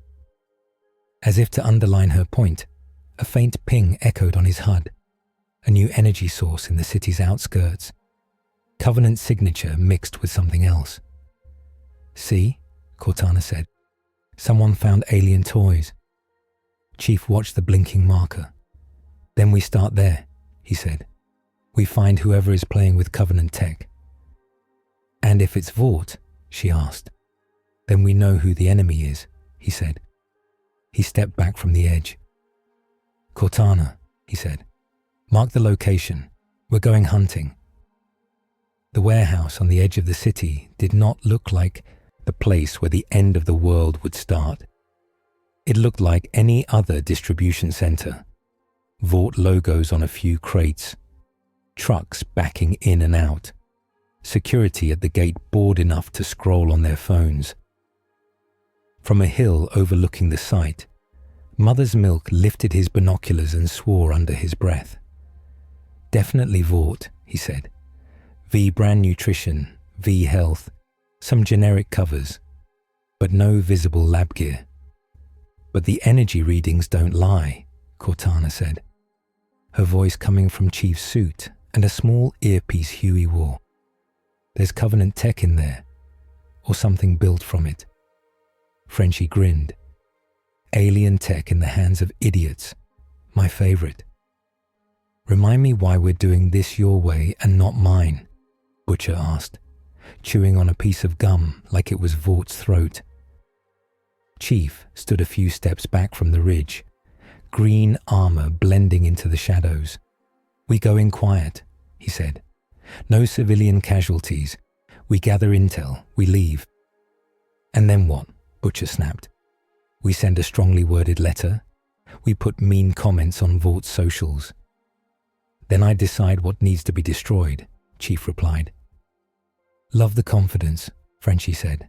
As if to underline her point, a faint ping echoed on his HUD, a new energy source in the city's outskirts. Covenant signature mixed with something else. See, Cortana said. Someone found alien toys. Chief watched the blinking marker. Then we start there, he said. We find whoever is playing with Covenant tech. And if it's Vought, she asked, then we know who the enemy is, he said. He stepped back from the edge. Cortana, he said, mark the location. We're going hunting. The warehouse on the edge of the city did not look like the place where the end of the world would start. It looked like any other distribution center. Vought logos on a few crates, trucks backing in and out, security at the gate bored enough to scroll on their phones. From a hill overlooking the site, Mother's Milk lifted his binoculars and swore under his breath. Definitely Vought, he said. V Brand Nutrition, V Health, some generic covers, but no visible lab gear. But the energy readings don't lie, Cortana said, her voice coming from Chief's suit and a small earpiece Huey wore. There's Covenant tech in there, or something built from it. Frenchie grinned. Alien tech in the hands of idiots, my favorite. Remind me why we're doing this your way and not mine, Butcher asked, chewing on a piece of gum like it was Vort's throat. Chief stood a few steps back from the ridge, green armor blending into the shadows. We go in quiet, he said. No civilian casualties. We gather intel, we leave. And then what? Butcher snapped. We send a strongly worded letter. We put mean comments on Vort's socials. Then I decide what needs to be destroyed, Chief replied. Love the confidence, Frenchie said.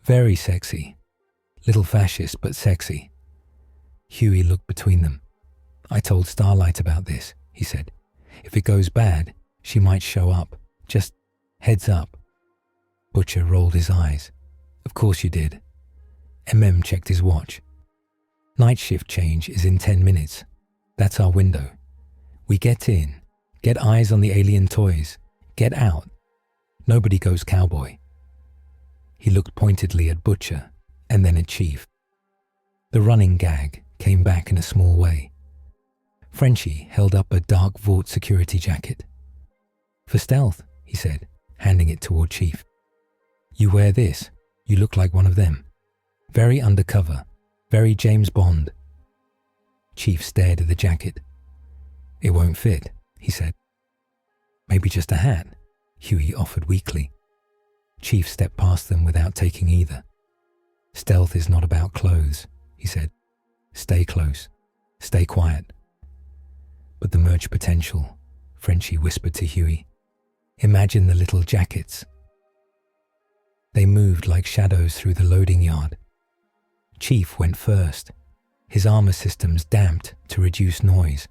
Very sexy. Little fascist, but sexy. Huey looked between them. I told Starlight about this, he said. If it goes bad, she might show up. Just heads up. Butcher rolled his eyes. Of course you did. checked his watch. Night shift change is in 10 minutes. That's our window. We get in, get eyes on the alien toys, get out. Nobody goes cowboy. He looked pointedly at Butcher and then at Chief. The running gag came back in a small way. Frenchie held up a dark Vought security jacket. For stealth, he said, handing it toward Chief. You wear this, you look like one of them. Very undercover, very James Bond. Chief stared at the jacket. It won't fit, he said. Maybe just a hat, Huey offered weakly. Chief stepped past them without taking either. Stealth is not about clothes, he said. Stay close, stay quiet. But the merge potential, Frenchie whispered to Huey. Imagine the little jackets. They moved like shadows through the loading yard. Chief went first, his armor systems damped to reduce noise.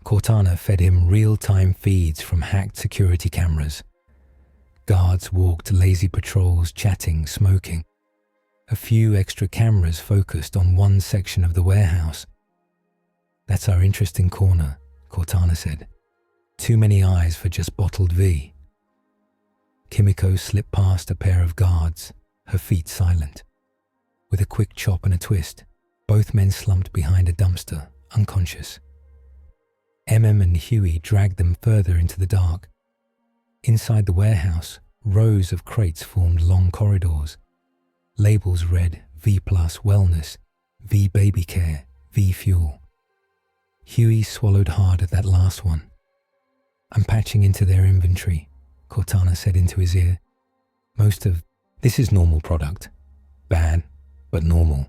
Cortana fed him real-time feeds from hacked security cameras. Guards walked lazy patrols, chatting, smoking. A few extra cameras focused on one section of the warehouse. That's our interesting corner, Cortana said. Too many eyes for just bottled V. Kimiko slipped past a pair of guards, her feet silent. With a quick chop and a twist, both men slumped behind a dumpster, unconscious. and Huey dragged them further into the dark. Inside the warehouse, rows of crates formed long corridors. Labels read V+ Wellness, V Baby Care, V Fuel. Huey swallowed hard at that last one. I'm patching into their inventory, Cortana said into his ear. This is normal product. Bad, but normal.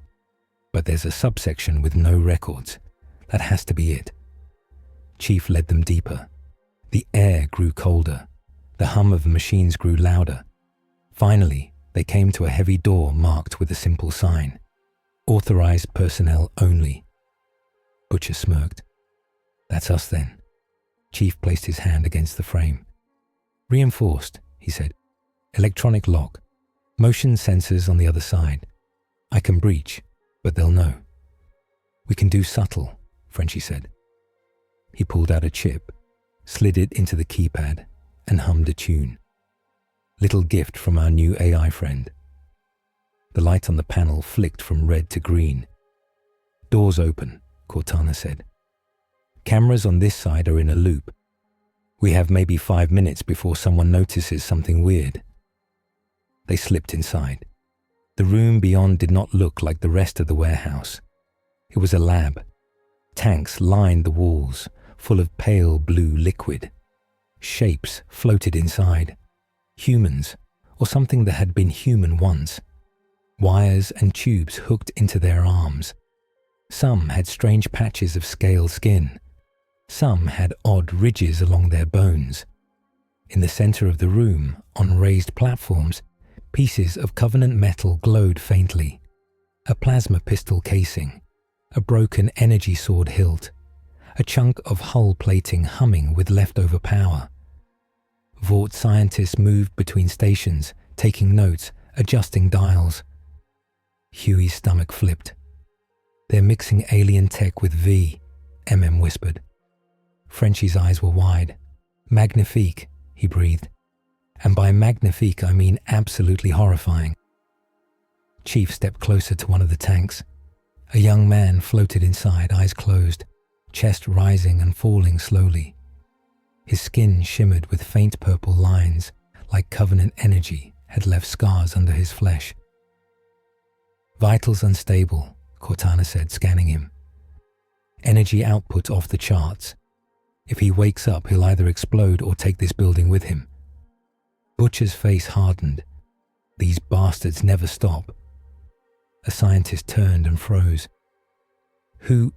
But there's a subsection with no records. That has to be it. Chief led them deeper. The air grew colder. The hum of machines grew louder. Finally, they came to a heavy door marked with a simple sign. Authorized personnel only. Butcher smirked. That's us then. Chief placed his hand against the frame. Reinforced, he said. Electronic lock. Motion sensors on the other side. I can breach, but they'll know. We can do subtle, Frenchie said. He pulled out a chip, slid it into the keypad, and hummed a tune. Little gift from our new AI friend. The light on the panel flicked from red to green. Doors open, Cortana said. Cameras on this side are in a loop. We have maybe 5 minutes before someone notices something weird. They slipped inside. The room beyond did not look like the rest of the warehouse. It was a lab. Tanks lined the walls, full of pale blue liquid. Shapes floated inside. Humans, or something that had been human once. Wires and tubes hooked into their arms. Some had strange patches of scale skin. Some had odd ridges along their bones. In the center of the room, on raised platforms, pieces of Covenant metal glowed faintly. A plasma pistol casing, a broken energy sword hilt, a chunk of hull plating humming with leftover power. Vought scientists moved between stations, taking notes, adjusting dials. Huey's stomach flipped. They're mixing alien tech with V, whispered. Frenchie's eyes were wide. Magnifique, he breathed. And by magnifique I mean absolutely horrifying. Chief stepped closer to one of the tanks. A young man floated inside, eyes closed, chest rising and falling slowly. His skin shimmered with faint purple lines, like covenant energy had left scars under his flesh. Vitals unstable, Cortana said, scanning him. Energy output off the charts. If he wakes up, he'll either explode or take this building with him. Butcher's face hardened. These bastards never stop. A scientist turned and froze. Who?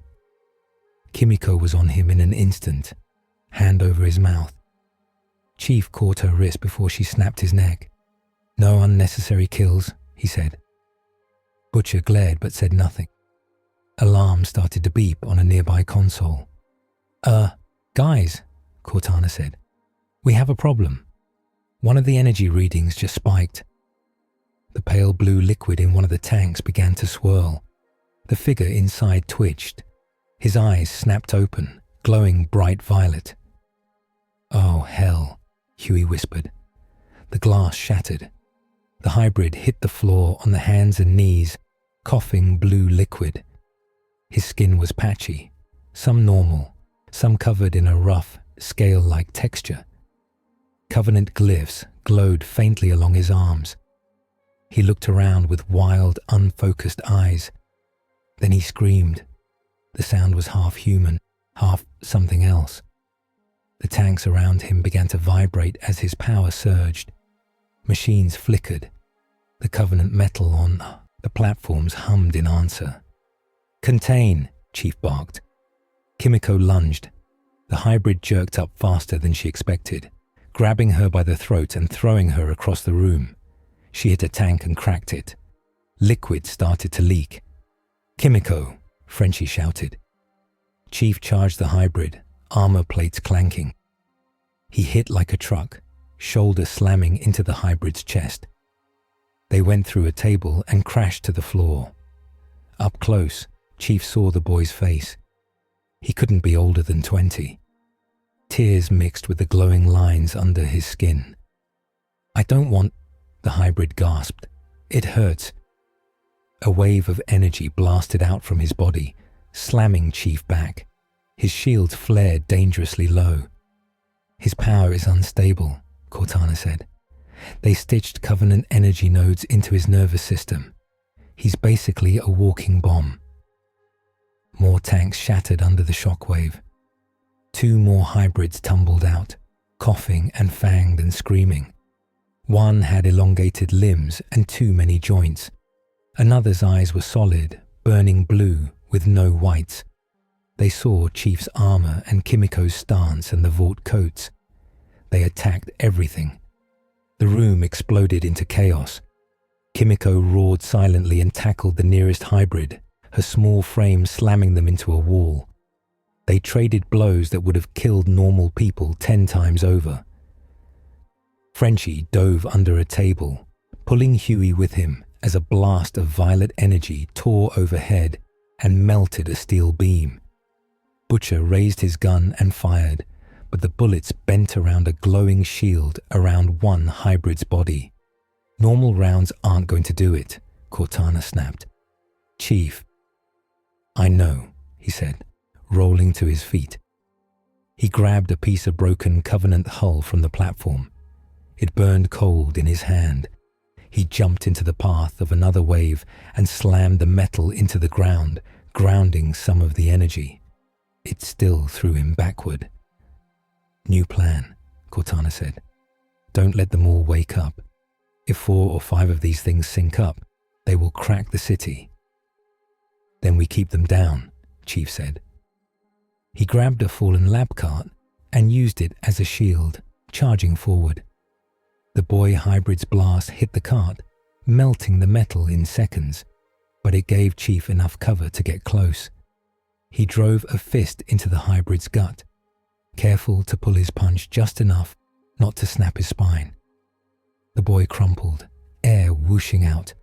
Kimiko was on him in an instant, hand over his mouth. Chief caught her wrist before she snapped his neck. No unnecessary kills, he said. Butcher glared but said nothing. Alarm started to beep on a nearby console. Guys, Cortana said. We have a problem. One of the energy readings just spiked. The pale blue liquid in one of the tanks began to swirl. The figure inside twitched. His eyes snapped open, glowing bright violet. Oh, hell, Huey whispered. The glass shattered. The hybrid hit the floor on the hands and knees, coughing blue liquid. His skin was patchy, some normal, some covered in a rough, scale-like texture. Covenant glyphs glowed faintly along his arms. He looked around with wild, unfocused eyes. Then he screamed. The sound was half human, half something else. The tanks around him began to vibrate as his power surged. Machines flickered. The Covenant metal on the platforms hummed in answer. Contain, Chief barked. Kimiko lunged. The hybrid jerked up faster than she expected, grabbing her by the throat and throwing her across the room. She hit a tank and cracked it. Liquid started to leak. Kimiko, Frenchie shouted. Chief charged the hybrid, armor plates clanking. He hit like a truck, shoulder slamming into the hybrid's chest. They went through a table and crashed to the floor. Up close, Chief saw the boy's face. He couldn't be older than 20. Tears mixed with the glowing lines under his skin. I don't want, the hybrid gasped. It hurts. A wave of energy blasted out from his body, slamming Chief back. His shields flared dangerously low. His power is unstable, Cortana said. They stitched Covenant energy nodes into his nervous system. He's basically a walking bomb. More tanks shattered under the shockwave. 2 more hybrids tumbled out, coughing and fanged and screaming. One had elongated limbs and too many joints. Another's eyes were solid, burning blue with no whites. They saw Chief's armor and Kimiko's stance and the Vought coats. They attacked everything. The room exploded into chaos. Kimiko roared silently and tackled the nearest hybrid, her small frame slamming them into a wall. They traded blows that would have killed normal people 10 times over. Frenchie dove under a table, pulling Huey with him as a blast of violet energy tore overhead and melted a steel beam. Butcher raised his gun and fired, but the bullets bent around a glowing shield around one hybrid's body. Normal rounds aren't going to do it, Cortana snapped. Chief. I know, he said, rolling to his feet. He grabbed a piece of broken Covenant hull from the platform. It burned cold in his hand. He jumped into the path of another wave and slammed the metal into the ground, grounding some of the energy. It still threw him backward. New plan, Cortana said. Don't let them all wake up. If 4 or 5 of these things sync up, they will crack the city. Then we keep them down, Chief said. He grabbed a fallen lab cart and used it as a shield, charging forward. The boy hybrid's blast hit the cart, melting the metal in seconds, but it gave Chief enough cover to get close. He drove a fist into the hybrid's gut, careful to pull his punch just enough not to snap his spine. The boy crumpled, air whooshing out.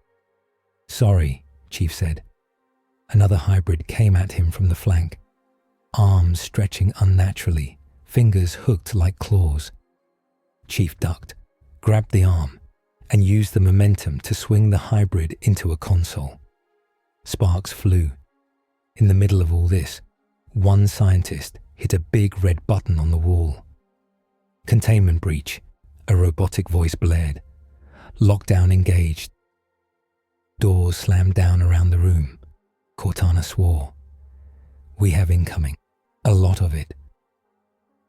Sorry, Chief said. Another hybrid came at him from the flank, arms stretching unnaturally, fingers hooked like claws. Chief ducked, grabbed the arm, and used the momentum to swing the hybrid into a console. Sparks flew. In the middle of all this, one scientist hit a big red button on the wall. Containment breach, a robotic voice blared. Lockdown engaged. Doors slammed down around the room. Cortana swore. We have incoming. A lot of it.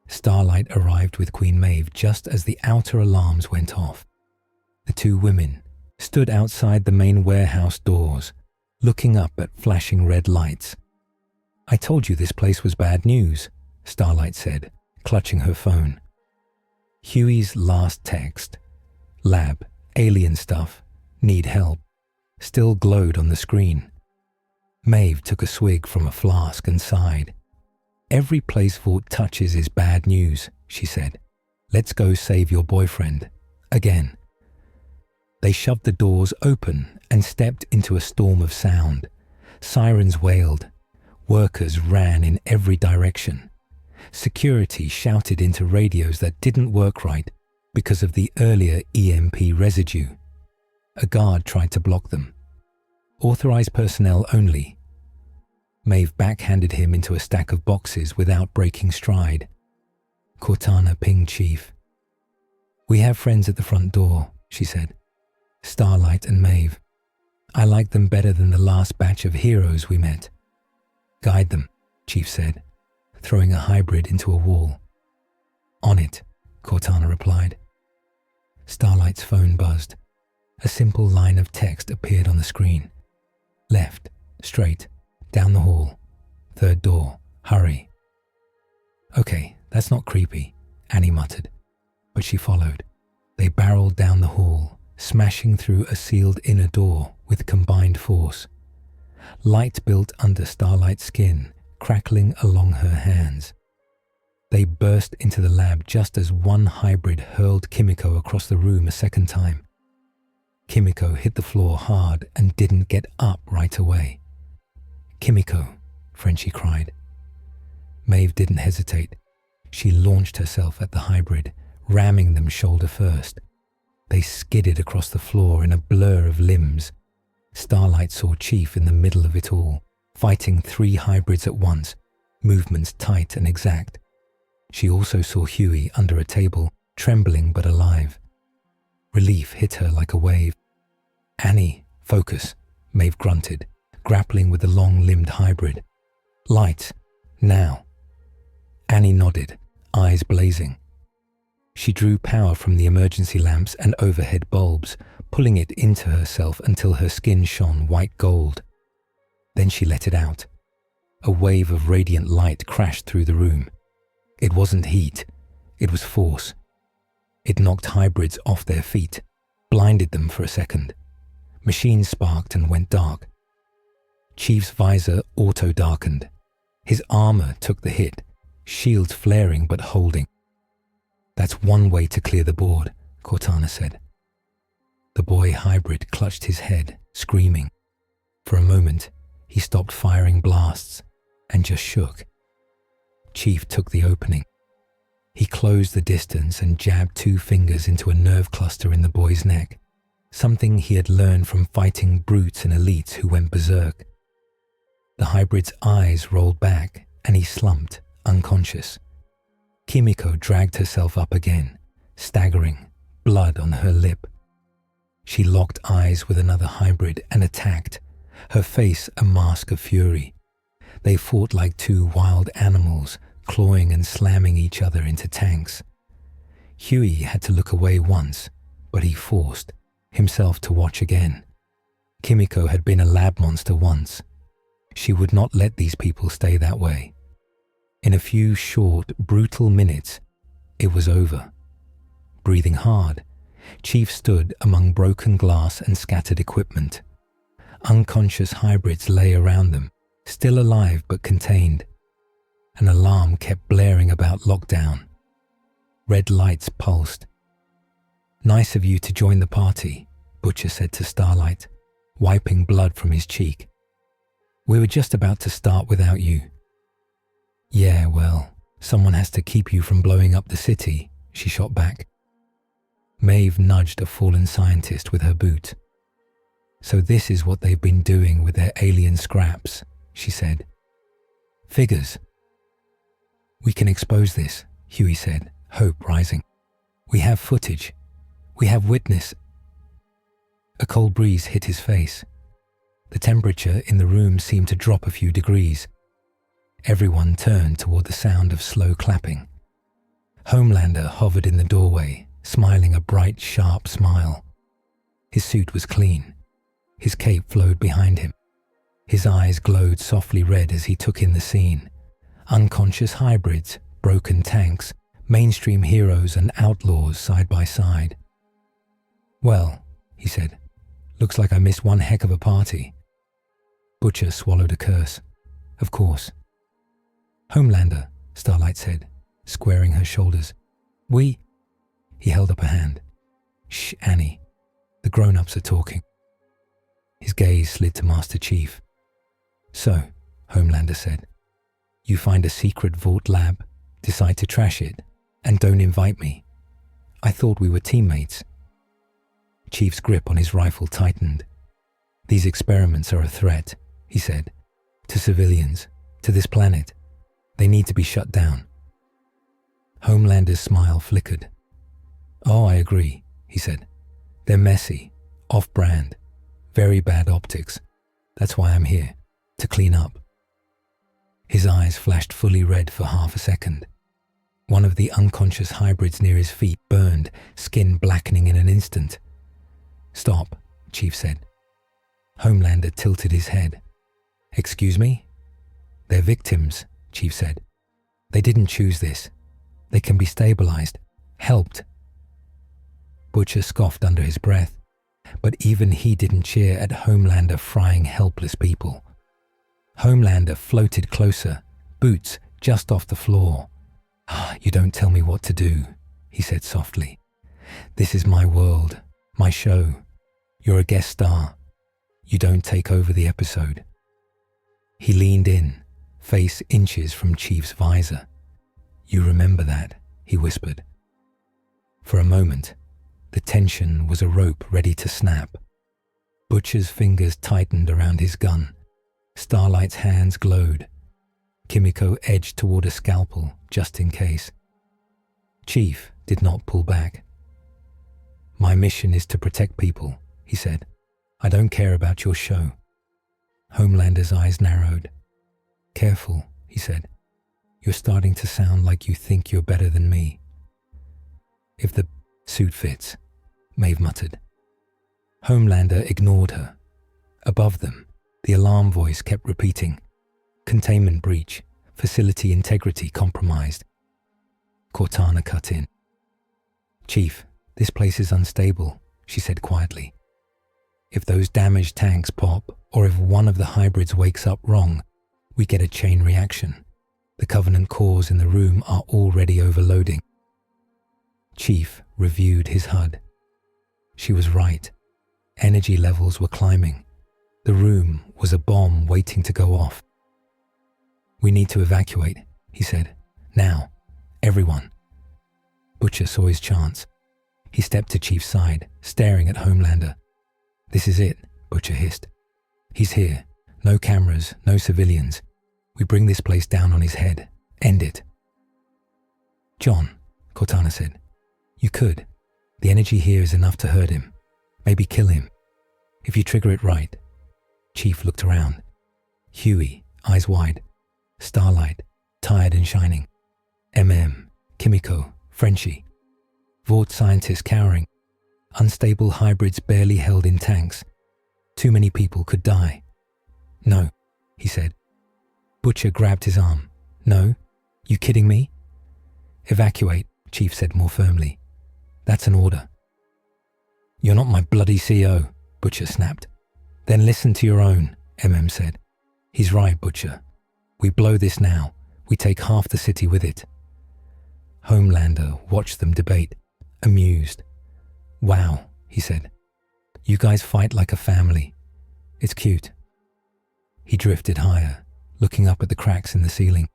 Starlight arrived with Queen Maeve just as the outer alarms went off. The two women stood outside the main warehouse doors, looking up at flashing red lights. I told you this place was bad news, Starlight said, clutching her phone. Huey's last text, lab, alien stuff, need help, still glowed on the screen. Maeve took a swig from a flask and sighed. Every place Vought touches is bad news, she said. Let's go save your boyfriend. Again. They shoved the doors open and stepped into a storm of sound. Sirens wailed. Workers ran in every direction. Security shouted into radios that didn't work right because of the earlier EMP residue. A guard tried to block them. Authorized personnel only. Maeve backhanded him into a stack of boxes without breaking stride. Cortana pinged Chief. We have friends at the front door, she said. Starlight and Maeve. I like them better than the last batch of heroes we met. Guide them, Chief said, throwing a hybrid into a wall. On it, Cortana replied. Starlight's phone buzzed. A simple line of text appeared on the screen. Left, straight, down the hall. Third door, hurry. Okay, that's not creepy, Annie muttered, but she followed. They barreled down the hall, smashing through a sealed inner door with combined force. Light built under Starlight's skin, crackling along her hands. They burst into the lab just as one hybrid hurled Kimiko across the room a second time. Kimiko hit the floor hard and didn't get up right away. Kimiko, Frenchie cried. Maeve didn't hesitate. She launched herself at the hybrid, ramming them shoulder first. They skidded across the floor in a blur of limbs. Starlight saw Chief in the middle of it all, fighting 3 hybrids at once, movements tight and exact. She also saw Huey under a table, trembling but alive. Relief hit her like a wave. Annie, focus, Maeve grunted, grappling with the long-limbed hybrid. Light, now. Annie nodded, eyes blazing. She drew power from the emergency lamps and overhead bulbs, pulling it into herself until her skin shone white gold. Then she let it out. A wave of radiant light crashed through the room. It wasn't heat, it was force. It knocked hybrids off their feet, blinded them for a second. Machines sparked and went dark. Chief's visor auto-darkened. His armor took the hit, shields flaring but holding. That's one way to clear the board, Cortana said. The boy hybrid clutched his head, screaming. For a moment, he stopped firing blasts and just shook. Chief took the opening. He closed the distance and jabbed 2 fingers into a nerve cluster in the boy's neck, something he had learned from fighting brutes and elites who went berserk. The hybrid's eyes rolled back and he slumped, unconscious. Kimiko dragged herself up again, staggering, blood on her lip. She locked eyes with another hybrid and attacked, her face a mask of fury. They fought like 2 wild animals, clawing and slamming each other into tanks. Huey had to look away once, but he forced himself to watch again. Kimiko had been a lab monster once. She would not let these people stay that way. In a few short, brutal minutes, it was over. Breathing hard, Chief stood among broken glass and scattered equipment. Unconscious hybrids lay around them, still alive but contained. An alarm kept blaring about lockdown. Red lights pulsed. Nice of you to join the party, Butcher said to Starlight, wiping blood from his cheek. We were just about to start without you. Yeah, well, someone has to keep you from blowing up the city, she shot back. Maeve nudged a fallen scientist with her boot. So this is what they've been doing with their alien scraps, she said. Figures. We can expose this, Huey said, hope rising. We have footage. We have witness. A cold breeze hit his face. The temperature in the room seemed to drop a few degrees. Everyone turned toward the sound of slow clapping. Homelander hovered in the doorway, smiling a bright, sharp smile. His suit was clean. His cape flowed behind him. His eyes glowed softly red as he took in the scene. Unconscious hybrids, broken tanks, mainstream heroes and outlaws side by side. Well, he said, looks like I missed one heck of a party. Butcher swallowed a curse. Of course. Homelander, Starlight said, squaring her shoulders. We... He held up a hand. Shh, Annie. The grown-ups are talking. His gaze slid to Master Chief. So, Homelander said, you find a secret vault lab, decide to trash it, and don't invite me. I thought we were teammates. Chief's grip on his rifle tightened. These experiments are a threat, he said, to civilians, to this planet. They need to be shut down. Homelander's smile flickered. Oh, I agree, he said. They're messy, off-brand, very bad optics. That's why I'm here, to clean up. His eyes flashed fully red for half a second. One of the unconscious hybrids near his feet burned, skin blackening in an instant. Stop, Chief said. Homelander tilted his head. Excuse me? They're victims, Chief said. They didn't choose this. They can be stabilized, helped. Butcher scoffed under his breath, but even he didn't cheer at Homelander frying helpless people. Homelander floated closer, boots just off the floor. You don't tell me what to do, he said softly. This is my world, my show. You're a guest star. You don't take over the episode. He leaned in, face inches from Chief's visor. You remember that, he whispered. For a moment, the tension was a rope ready to snap. Butcher's fingers tightened around his gun. Starlight's hands glowed. Kimiko edged toward a scalpel, just in case. Chief did not pull back. My mission is to protect people, he said. I don't care about your show. Homelander's eyes narrowed. Careful, he said. You're starting to sound like you think you're better than me. If the suit fits, Maeve muttered. Homelander ignored her. Above them, the alarm voice kept repeating. Containment breach, facility integrity compromised. Cortana cut in. Chief, this place is unstable, she said quietly. If those damaged tanks pop, or if one of the hybrids wakes up wrong, we get a chain reaction. The Covenant cores in the room are already overloading. Chief reviewed his HUD. She was right. Energy levels were climbing. The room was a bomb waiting to go off. We need to evacuate, he said. Now, everyone. Butcher saw his chance. He stepped to Chief's side, staring at Homelander. This is it, Butcher hissed. He's here. No cameras, no civilians. We bring this place down on his head. End it. John, Cortana said. You could. The energy here is enough to hurt him. Maybe kill him. If you trigger it right. Chief looked around. Huey, eyes wide. Starlight, tired and shining. Kimiko, Frenchie. Vought scientists cowering. Unstable hybrids barely held in tanks. Too many people could die. No, he said. Butcher grabbed his arm. No? You kidding me? Evacuate, Chief said more firmly. That's an order. You're not my bloody CO, Butcher snapped. Then listen to your own, said. He's right, Butcher. We blow this now. We take half the city with it. Homelander watched them debate, amused. Wow, he said. You guys fight like a family. It's cute. He drifted higher, looking up at the cracks in the ceiling.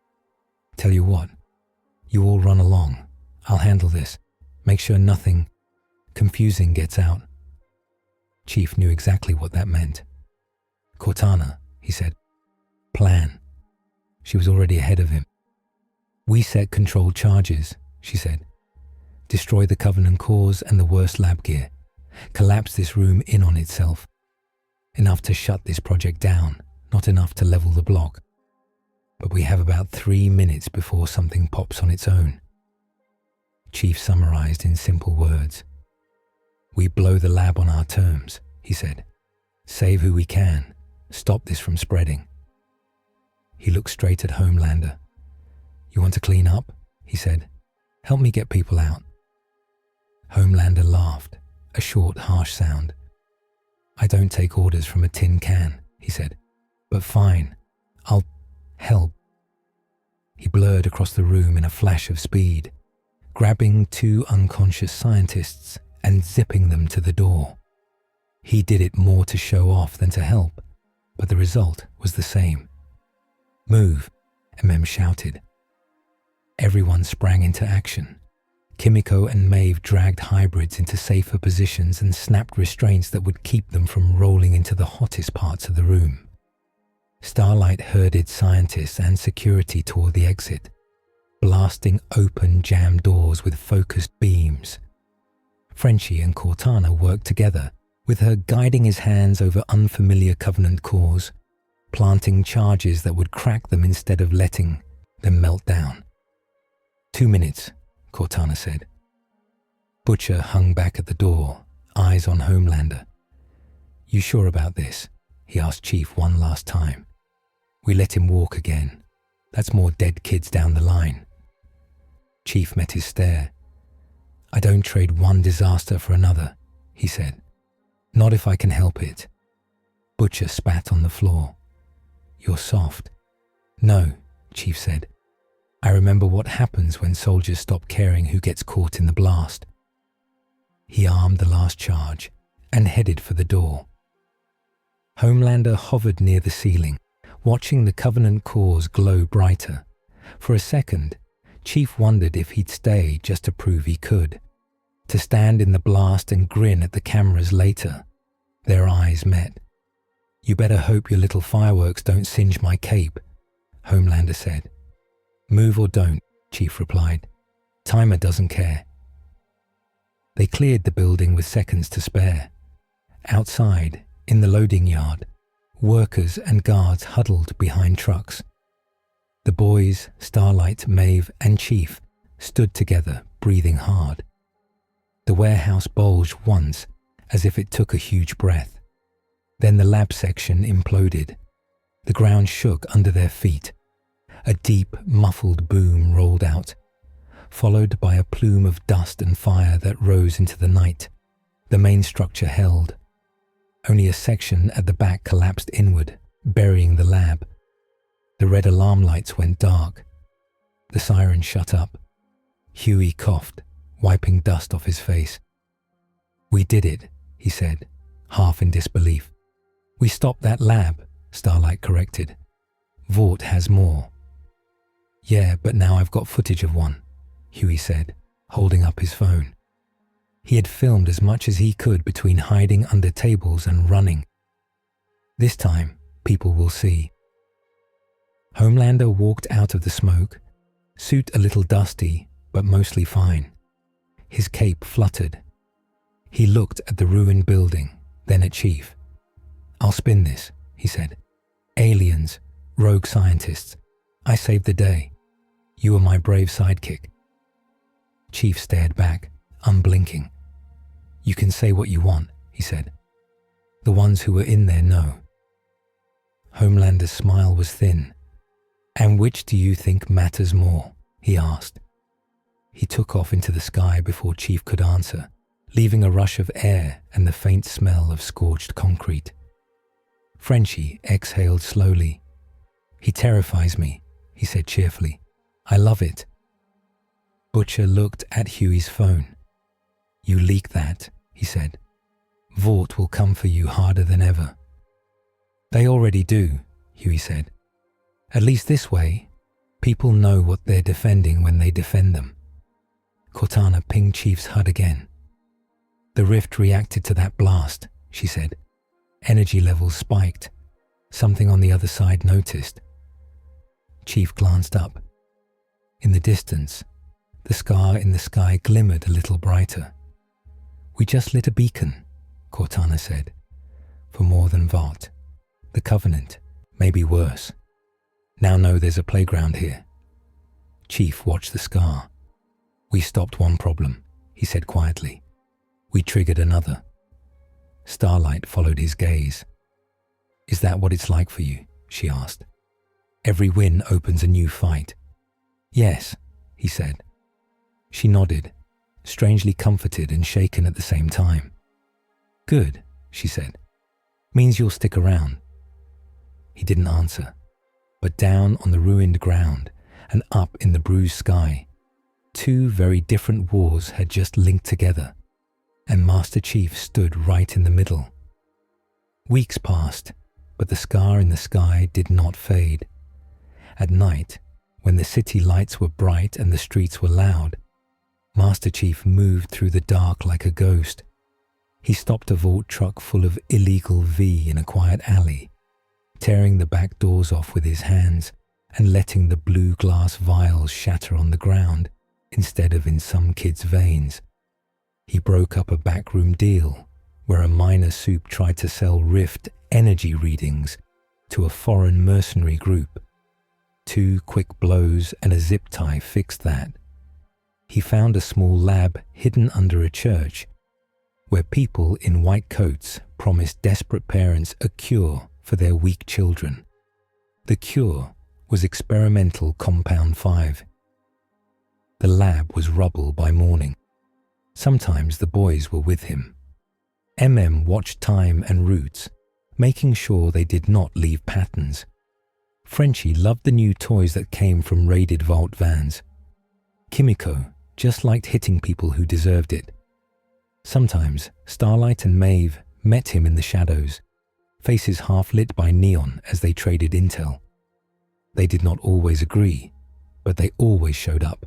Tell you what, you all run along. I'll handle this. Make sure nothing confusing gets out. Chief knew exactly what that meant. Cortana, he said. Plan. She was already ahead of him. We set controlled charges, she said. Destroy the Covenant cores and the worst lab gear. Collapse this room in on itself. Enough to shut this project down, not enough to level the block. But we have about 3 minutes before something pops on its own. Chief summarized in simple words. We blow the lab on our terms, he said. Save who we can. Stop this from spreading. He looked straight at Homelander. You want to clean up? He said. Help me get people out. Homelander laughed, a short, harsh sound. I don't take orders from a tin can, he said. But fine, I'll help. He blurred across the room in a flash of speed, grabbing 2 unconscious scientists and zipping them to the door. He did it more to show off than to help, but the result was the same. Move, MM shouted. Everyone sprang into action. Kimiko and Maeve dragged hybrids into safer positions and snapped restraints that would keep them from rolling into the hottest parts of the room. Starlight herded scientists and security toward the exit, blasting open jam doors with focused beams. Frenchie and Cortana worked together, with her guiding his hands over unfamiliar Covenant cores, planting charges that would crack them instead of letting them melt down. 2 minutes, Cortana said. Butcher hung back at the door, eyes on Homelander. You sure about this? He asked Chief one last time. We let him walk again. That's more dead kids down the line. Chief met his stare. I don't trade one disaster for another, he said. Not if I can help it. Butcher spat on the floor. You're soft. No, Chief said. I remember what happens when soldiers stop caring who gets caught in the blast. He armed the last charge and headed for the door. Homelander hovered near the ceiling, watching the Covenant cores glow brighter. For a second, Chief wondered if he'd stay just to prove he could, to stand in the blast and grin at the cameras later. Their eyes met. You better hope your little fireworks don't singe my cape, Homelander said. Move or don't, Chief replied. Timer doesn't care. They cleared the building with seconds to spare. Outside, in the loading yard, workers and guards huddled behind trucks. The boys, Starlight, Maeve, and Chief stood together, breathing hard. The warehouse bulged once, as if it took a huge breath. Then the lab section imploded. The ground shook under their feet. A deep, muffled boom rolled out, followed by a plume of dust and fire that rose into the night. The main structure held. Only a section at the back collapsed inward, burying the lab. The red alarm lights went dark. The siren shut up. Huey coughed, wiping dust off his face. We did it, he said, half in disbelief. We stopped that lab, Starlight corrected. Vought has more. Yeah, but now I've got footage of one, Huey said, holding up his phone. He had filmed as much as he could between hiding under tables and running. This time, people will see. Homelander walked out of the smoke, suit a little dusty, but mostly fine. His cape fluttered. He looked at the ruined building, then at Chief. I'll spin this, he said. Aliens, rogue scientists. I saved the day. You were my brave sidekick. Chief stared back, unblinking. You can say what you want, he said. The ones who were in there know. Homelander's smile was thin. And which do you think matters more? He asked. He took off into the sky before Chief could answer, leaving a rush of air and the faint smell of scorched concrete. Frenchie exhaled slowly. He terrifies me, he said cheerfully. I love it. Butcher looked at Huey's phone. You leak that, he said. Vought will come for you harder than ever. They already do, Huey said. At least this way, people know what they're defending when they defend them. Cortana pinged Chief's HUD again. The rift reacted to that blast, she said. Energy levels spiked. Something on the other side noticed. Chief glanced up. In the distance, the scar in the sky glimmered a little brighter. We just lit a beacon, Cortana said. For more than Vought. The Covenant, maybe worse. Now know there's a playground here. Chief watched the scar. We stopped one problem, he said quietly. We triggered another. Starlight followed his gaze. Is that what it's like for you? She asked. Every win opens a new fight. Yes, he said. She nodded, strangely comforted and shaken at the same time. Good, she said. Means you'll stick around. He didn't answer, but down on the ruined ground and up in the bruised sky, two very different wars had just linked together, and Master Chief stood right in the middle. Weeks passed, but the scar in the sky did not fade. At night, when the city lights were bright and the streets were loud, Master Chief moved through the dark like a ghost. He stopped a Vought truck full of illegal V in a quiet alley, tearing the back doors off with his hands and letting the blue glass vials shatter on the ground instead of in some kid's veins. He broke up a backroom deal where a miner soup tried to sell Rift energy readings to a foreign mercenary group. 2 quick blows and a zip tie fixed that. He found a small lab hidden under a church where people in white coats promised desperate parents a cure for their weak children. The cure was experimental Compound 5. The lab was rubble by morning. Sometimes the boys were with him. MM watched time and routes, making sure they did not leave patterns. Frenchie loved the new toys that came from raided Vought vans. Kimiko just liked hitting people who deserved it. Sometimes Starlight and Maeve met him in the shadows, faces half lit by neon as they traded intel. They did not always agree, but they always showed up.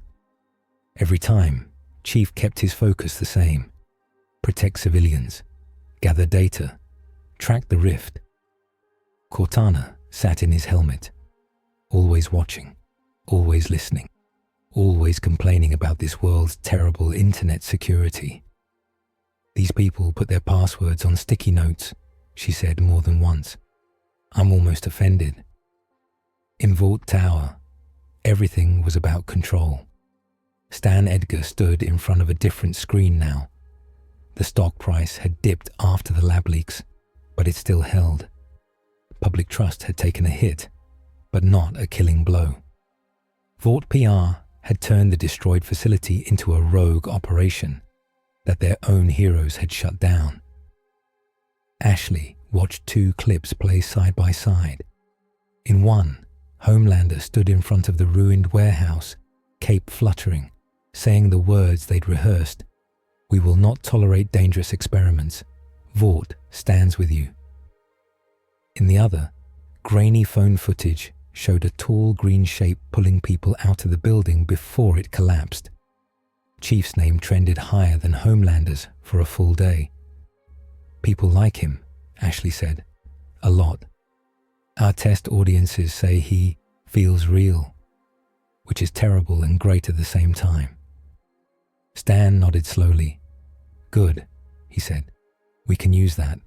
Every time, Chief kept his focus the same. Protect civilians, gather data, track the rift. Cortana sat in his helmet, always watching, always listening, always complaining about this world's terrible internet security. These people put their passwords on sticky notes, she said more than once. I'm almost offended. In Vought Tower, everything was about control. Stan Edgar stood in front of a different screen now. The stock price had dipped after the lab leaks, but it still held. Public trust had taken a hit, but not a killing blow. Vought PR had turned the destroyed facility into a rogue operation that their own heroes had shut down. Ashley watched 2 clips play side by side. In one, Homelander stood in front of the ruined warehouse, cape fluttering, saying the words they'd rehearsed. We will not tolerate dangerous experiments. Vought stands with you. In the other, grainy phone footage showed a tall green shape pulling people out of the building before it collapsed. Chief's name trended higher than Homelander's for a full day. People like him, Ashley said. A lot. Our test audiences say he feels real, which is terrible and great at the same time. Stan nodded slowly. Good, he said. We can use that.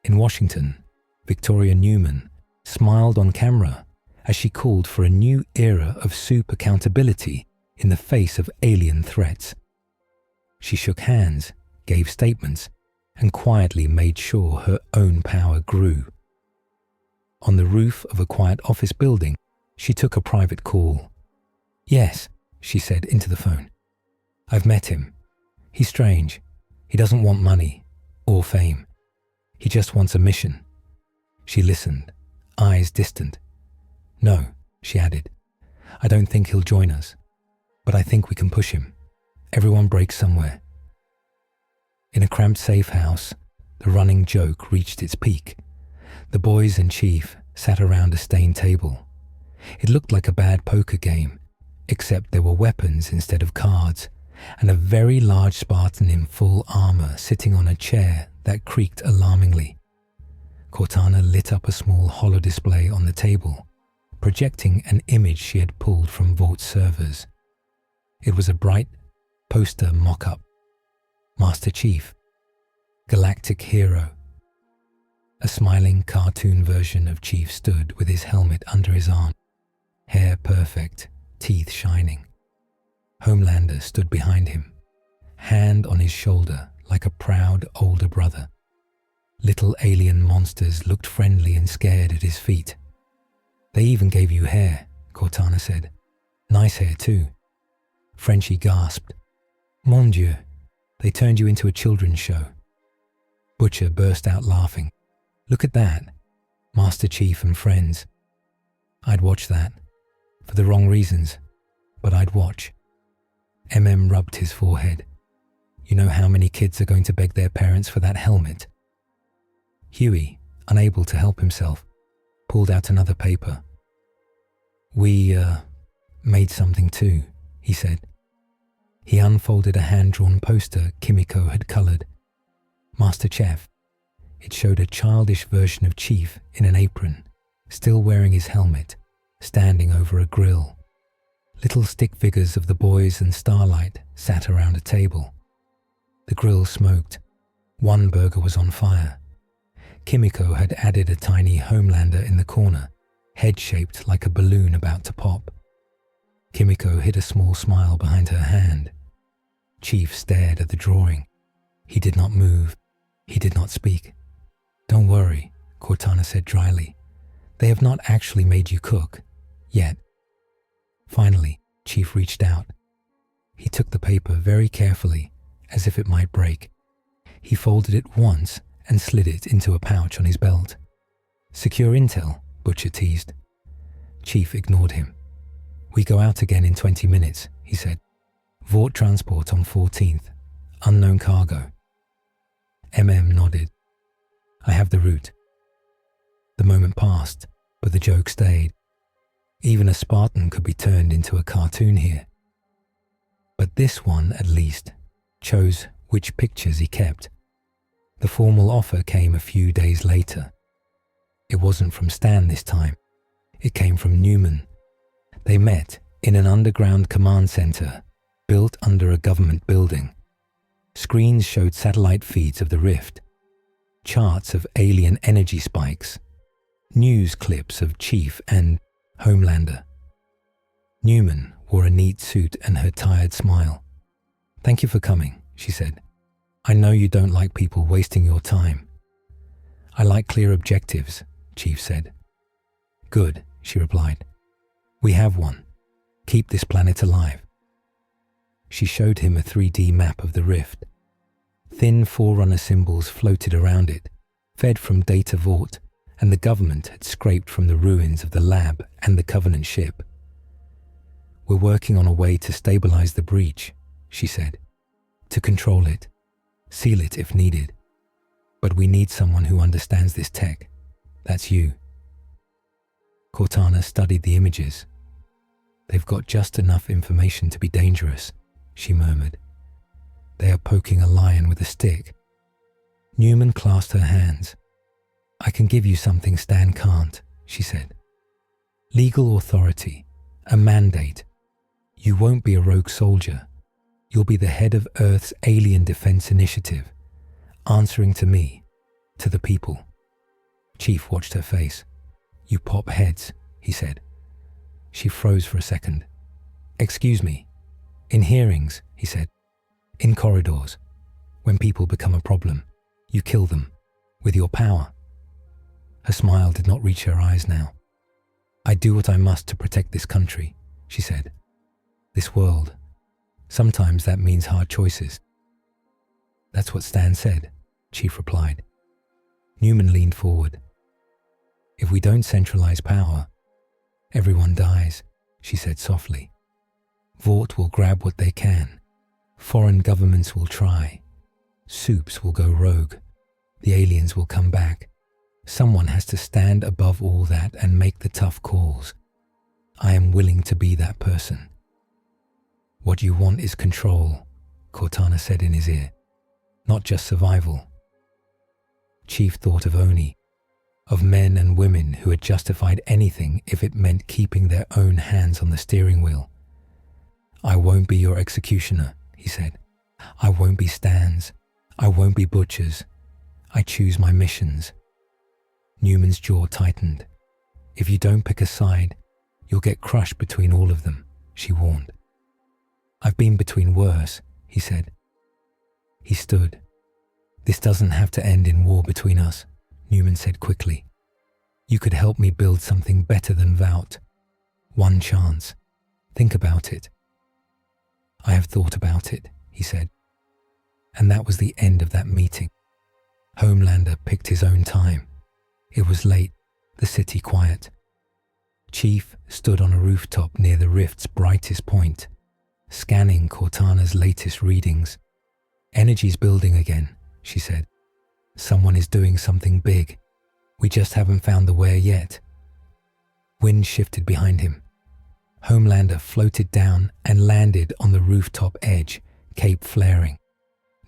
In Washington, Victoria Newman smiled on camera as she called for a new era of soup accountability in the face of alien threats. She shook hands, gave statements, and quietly made sure her own power grew. On the roof of a quiet office building, she took a private call. Yes, she said into the phone. I've met him. He's strange. He doesn't want money or fame. He just wants a mission. She listened, eyes distant. No, she added. I don't think he'll join us, but I think we can push him. Everyone breaks somewhere. In a cramped safe house, the running joke reached its peak. The boys and Chief sat around a stained table. It looked like a bad poker game, except there were weapons instead of cards, and a very large Spartan in full armor sitting on a chair that creaked alarmingly. Cortana lit up a small holodisplay on the table, projecting an image she had pulled from Vort's servers. It was a bright poster mock-up. Master Chief, galactic hero. A smiling cartoon version of Chief stood with his helmet under his arm, hair perfect, teeth shining. Homelander stood behind him, hand on his shoulder like a proud older brother. Little alien monsters looked friendly and scared at his feet. They even gave you hair, Cortana said. Nice hair too. Frenchie gasped. Mon Dieu, they turned you into a children's show. Butcher burst out laughing. Look at that. Master Chief and friends. I'd watch that. For the wrong reasons, but I'd watch. Rubbed his forehead. You know how many kids are going to beg their parents for that helmet? Huey, unable to help himself, pulled out another paper. We, made something too, he said. He unfolded a hand-drawn poster Kimiko had colored. Master Chef. It showed a childish version of Chief in an apron, still wearing his helmet, standing over a grill. Little stick figures of the boys and Starlight sat around a table. The grill smoked. One burger was on fire. Kimiko had added a tiny Homelander in the corner, head-shaped like a balloon about to pop. Kimiko hid a small smile behind her hand. Chief stared at the drawing. He did not move. He did not speak. Don't worry, Cortana said dryly. They have not actually made you cook. Yet. Finally, Chief reached out. He took the paper very carefully, as if it might break. He folded it once and slid it into a pouch on his belt. Secure intel, Butcher teased. Chief ignored him. We go out again in 20 minutes, he said. Vort transport on 14th. Unknown cargo. Nodded. I have the route. The moment passed, but the joke stayed. Even a Spartan could be turned into a cartoon here. But this one, at least, chose which pictures he kept. The formal offer came a few days later. It wasn't from Stan this time. It came from Newman. They met in an underground command center built under a government building. Screens showed satellite feeds of the rift, charts of alien energy spikes, news clips of Chief and Homelander. Newman wore a neat suit and her tired smile. Thank you for coming, she said. I know you don't like people wasting your time. I like clear objectives, Chief said. Good, she replied. We have one. Keep this planet alive. She showed him a 3D map of the rift. Thin Forerunner symbols floated around it, fed from data Vort, and the government had scraped from the ruins of the lab and the Covenant ship. We're working on a way to stabilize the breach, she said. To control it, seal it if needed. But we need someone who understands this tech. That's you. Cortana studied the images. They've got just enough information to be dangerous, she murmured. They are poking a lion with a stick. Newman clasped her hands. I can give you something Stan can't, she said. Legal authority, a mandate. You won't be a rogue soldier. You'll be the head of Earth's Alien Defense Initiative, answering to me, to the people. Chief watched her face. You pop heads, he said. She froze for a second. Excuse me. In hearings, he said. In corridors. When people become a problem, you kill them. With your power. Her smile did not reach her eyes now. I do what I must to protect this country, she said. This world. Sometimes that means hard choices. That's what Stan said, Chief replied. Newman leaned forward. If we don't centralize power, everyone dies, she said softly. Vort will grab what they can. Foreign governments will try. Soups will go rogue. The aliens will come back. Someone has to stand above all that and make the tough calls. I am willing to be that person. What you want is control, Cortana said in his ear, not just survival. Chief thought of Oni, of men and women who had justified anything if it meant keeping their own hands on the steering wheel. I won't be your executioner, he said. I won't be Stans. I won't be butchers. I choose my missions. Newman's jaw tightened. If you don't pick a side, you'll get crushed between all of them, she warned. I've been between worse, he said. He stood. This doesn't have to end in war between us, Newman said quickly. You could help me build something better than Vout. One chance. Think about it. I have thought about it, he said. And that was the end of that meeting. Homelander picked his own time. It was late, the city quiet. Chief stood on a rooftop near the rift's brightest point, scanning Cortana's latest readings. Energy's building again, she said. Someone is doing something big. We just haven't found the where yet. Wind shifted behind him. Homelander floated down and landed on the rooftop edge, cape flaring.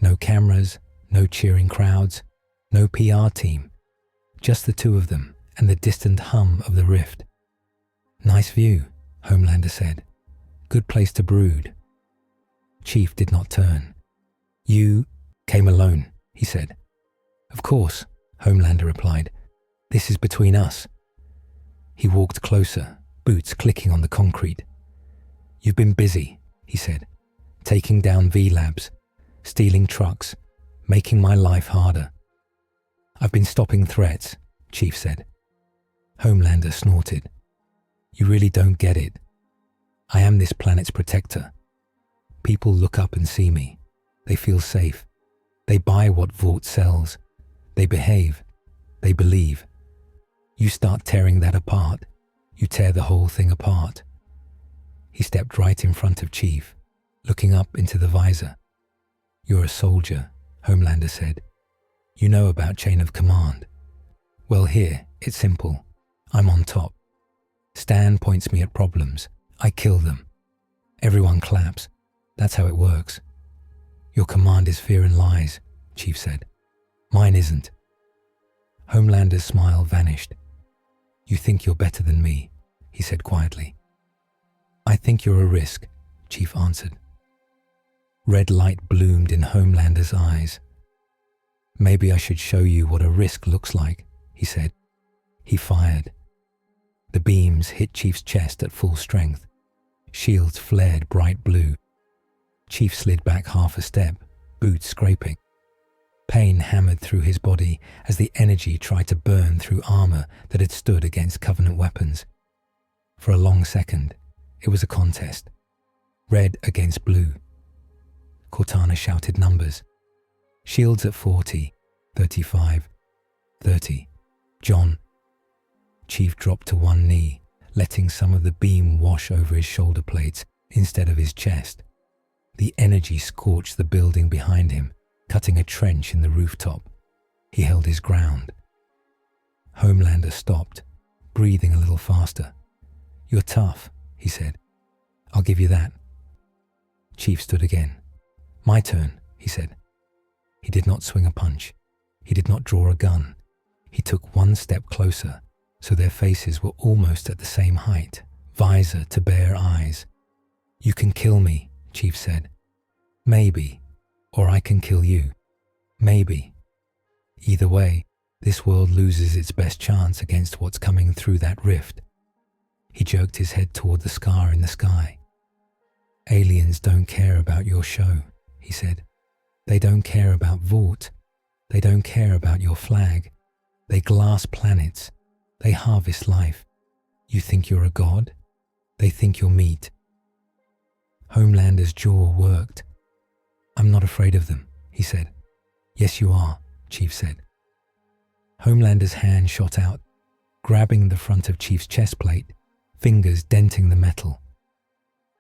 No cameras, no cheering crowds, no PR team. Just the two of them and the distant hum of the rift. Nice view, Homelander said. Good place to brood. Chief did not turn. You came alone, he said. Of course, Homelander replied. This is between us. He walked closer, boots clicking on the concrete. You've been busy, he said, taking down V-Labs, stealing trucks, making my life harder. I've been stopping threats, Chief said. Homelander snorted. You really don't get it. I am this planet's protector. People look up and see me. They feel safe. They buy what Vought sells. They behave. They believe. You start tearing that apart, you tear the whole thing apart. He stepped right in front of Chief, looking up into the visor. You're a soldier, Homelander said. You know about chain of command. Well, here, it's simple. I'm on top. Stan points me at problems. I kill them. Everyone claps. That's how it works. Your command is fear and lies, Chief said. Mine isn't. Homelander's smile vanished. You think you're better than me, he said quietly. I think you're a risk, Chief answered. Red light bloomed in Homelander's eyes. Maybe I should show you what a risk looks like, he said. He fired. The beams hit Chief's chest at full strength. Shields flared bright blue. Chief slid back half a step, boots scraping. Pain hammered through his body as the energy tried to burn through armor that had stood against Covenant weapons. For a long second, it was a contest. Red against blue. Cortana shouted numbers. Shields at 40, 35, 30. John. Chief dropped to one knee, letting some of the beam wash over his shoulder plates instead of his chest. The energy scorched the building behind him, cutting a trench in the rooftop. He held his ground. Homelander stopped, breathing a little faster. You're tough, he said. I'll give you that. Chief stood again. My turn, he said. He did not swing a punch. He did not draw a gun. He took one step closer, so their faces were almost at the same height, visor to bare eyes. You can kill me, Chief said. Maybe. Or I can kill you. Maybe. Either way, this world loses its best chance against what's coming through that rift. He jerked his head toward the scar in the sky. Aliens don't care about your show, he said. They don't care about Vought. They don't care about your flag. They glass planets. They harvest life. You think you're a god? They think you're meat. Homelander's jaw worked. I'm not afraid of them, he said. Yes, you are, Chief said. Homelander's hand shot out, grabbing the front of Chief's chest plate, fingers denting the metal.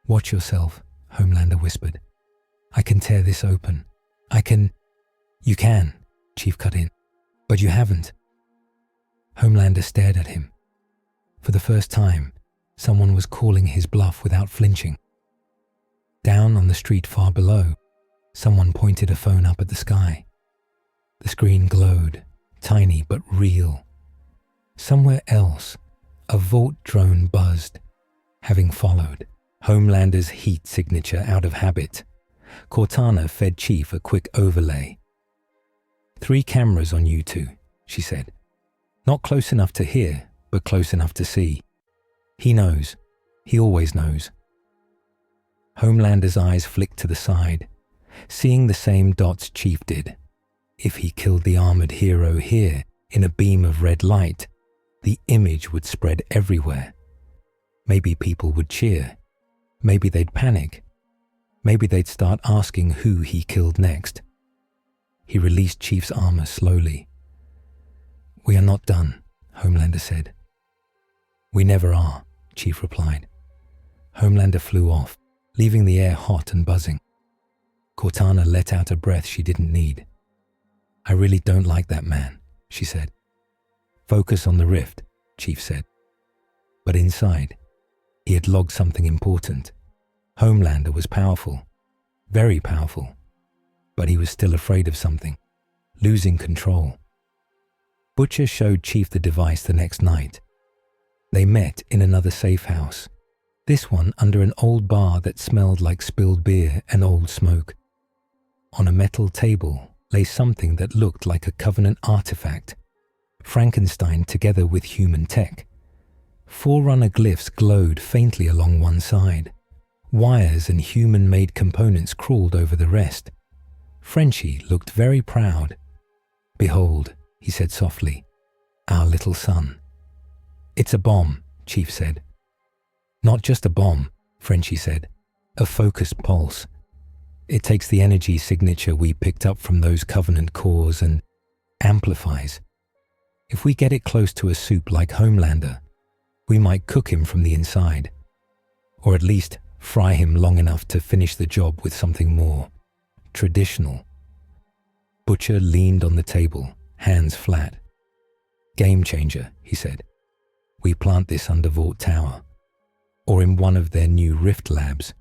Watch yourself, Homelander whispered. I can tear this open. I can... You can, Chief cut in. But you haven't. Homelander stared at him. For the first time, someone was calling his bluff without flinching. Down on the street far below, someone pointed a phone up at the sky. The screen glowed, tiny but real. Somewhere else, a Vought drone buzzed, having followed Homelander's heat signature out of habit. Cortana fed Chief a quick overlay. 3 cameras on you two, she said. Not close enough to hear, but close enough to see. He knows. He always knows. Homelander's eyes flicked to the side, seeing the same dots Chief did. If he killed the armored hero here in a beam of red light, the image would spread everywhere. Maybe people would cheer. Maybe they'd panic. Maybe they'd start asking who he killed next. He released Chief's armor slowly. "We are not done," Homelander said. "We never are," Chief replied. Homelander flew off, leaving the air hot and buzzing. Cortana let out a breath she didn't need. "I really don't like that man," she said. "Focus on the rift," Chief said. But inside, he had logged something important. Homelander was powerful, very powerful, but he was still afraid of something, losing control. Butcher showed Chief the device the next night. They met in another safe house, this one under an old bar that smelled like spilled beer and old smoke. On a metal table lay something that looked like a Covenant artifact, Frankenstein together with human tech. Forerunner glyphs glowed faintly along one side. Wires and human-made components crawled over the rest. Frenchie looked very proud. "Behold," he said softly, "our little son." "It's a bomb," Chief said. "Not just a bomb," Frenchie said. "A focused pulse. It takes the energy signature we picked up from those Covenant cores and amplifies. If we get it close to a soup like Homelander, we might cook him from the inside. Or at least fry him long enough to finish the job with something more traditional." Butcher leaned on the table, hands flat. "Game changer," he said. "We plant this under Vought Tower, or in one of their new rift labs.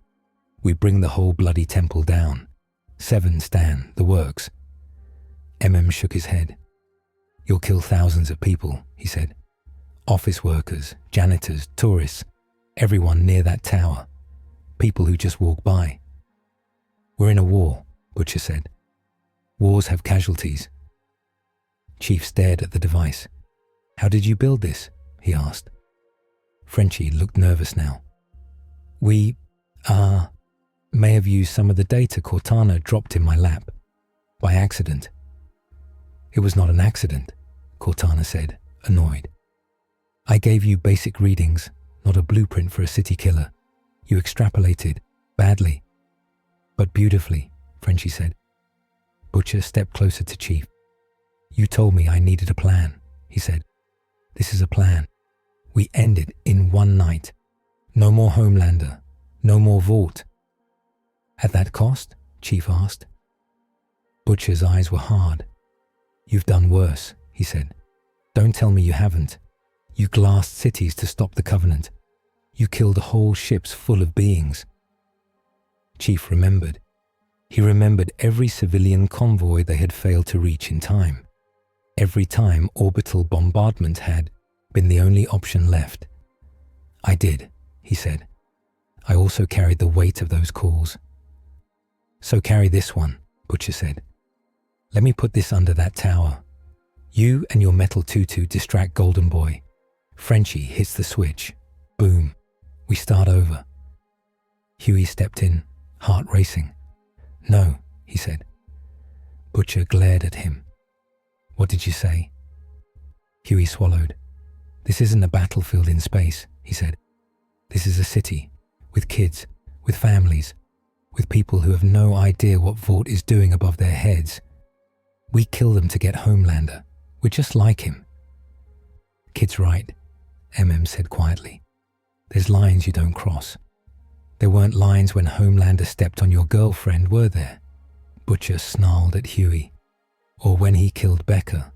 We bring the whole bloody temple down. 7 Stan, the works." Shook his head. "You'll kill thousands of people," he said. "Office workers, janitors, tourists, everyone near that tower. People who just walk by." "We're in a war," Butcher said. "Wars have casualties." Chief stared at the device. "How did you build this?" he asked. Frenchie looked nervous now. "We, may have used some of the data Cortana dropped in my lap. By accident." "It was not an accident," Cortana said, annoyed. "I gave you basic readings, not a blueprint for a city killer. You extrapolated, badly. But beautifully," Frenchie said. Butcher stepped closer to Chief. "You told me I needed a plan," he said. "This is a plan. We end it in one night. No more Homelander. No more Vought." "At that cost?" Chief asked. Butcher's eyes were hard. "You've done worse," he said. "Don't tell me you haven't. You glassed cities to stop the Covenant. You killed whole ships full of beings." Chief remembered. He remembered every civilian convoy they had failed to reach in time. Every time orbital bombardment had been the only option left. "I did," he said. "I also carried the weight of those calls." "So carry this one," Butcher said. "Let me put this under that tower. You and your metal tutu distract Golden Boy. Frenchie hits the switch. Boom. We start over." Huey stepped in, heart racing. "No," he said. Butcher glared at him. "What did you say?" Huey swallowed. "This isn't a battlefield in space," he said. "This is a city, with kids, with families, with people who have no idea what Vought is doing above their heads. We kill them to get Homelander. We're just like him." "Kid's right," said quietly. "There's lines you don't cross. There weren't lines when Homelander stepped on your girlfriend, were there?" Butcher snarled at Huey. "Or when he killed Becca."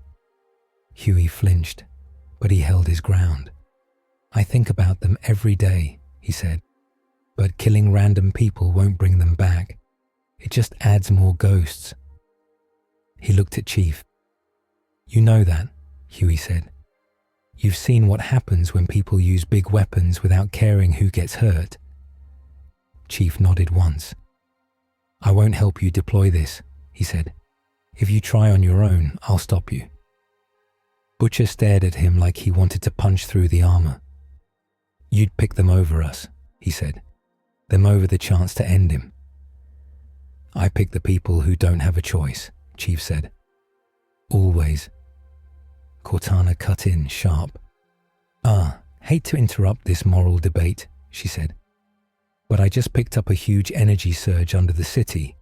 Huey flinched. But he held his ground. "I think about them every day," he said. "But killing random people won't bring them back. It just adds more ghosts." He looked at Chief. "You know that," Huey said. "You've seen what happens when people use big weapons without caring who gets hurt." Chief nodded once. "I won't help you deploy this," he said. "If you try on your own, I'll stop you." Butcher stared at him like he wanted to punch through the armor. "You'd pick them over us," he said. "Them over the chance to end him." "I pick the people who don't have a choice," Chief said. "Always." Cortana cut in sharp. Hate to interrupt this moral debate," she said. "But I just picked up a huge energy surge under the city.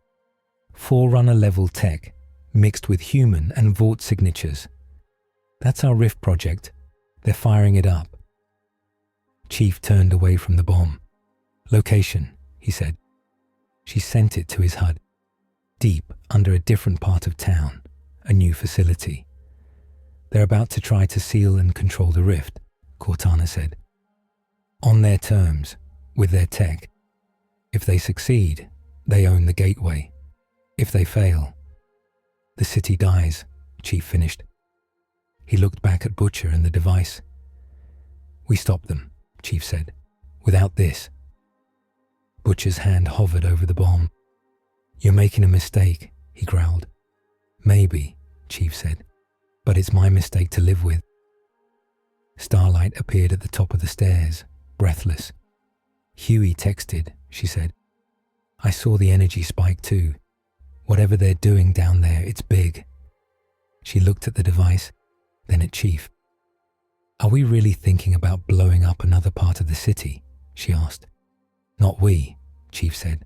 Forerunner-level tech, mixed with human and Vought signatures. That's our Rift project. They're firing it up." Chief turned away from the bomb. "Location," he said. She sent it to his HUD. Deep under a different part of town, a new facility. "They're about to try to seal and control the Rift," Cortana said. "On their terms, with their tech. If they succeed, they own the gateway. If they fail, the city dies," Chief finished. He looked back at Butcher and the device. "We stopped them," Chief said. "Without this." Butcher's hand hovered over the bomb. "You're making a mistake," he growled. "Maybe," Chief said, "but it's my mistake to live with." Starlight appeared at the top of the stairs, breathless. "Huey texted," she said. "I saw the energy spike too. Whatever they're doing down there, it's big." She looked at the device, then at Chief. "Are we really thinking about blowing up another part of the city?" she asked. "Not we," Chief said.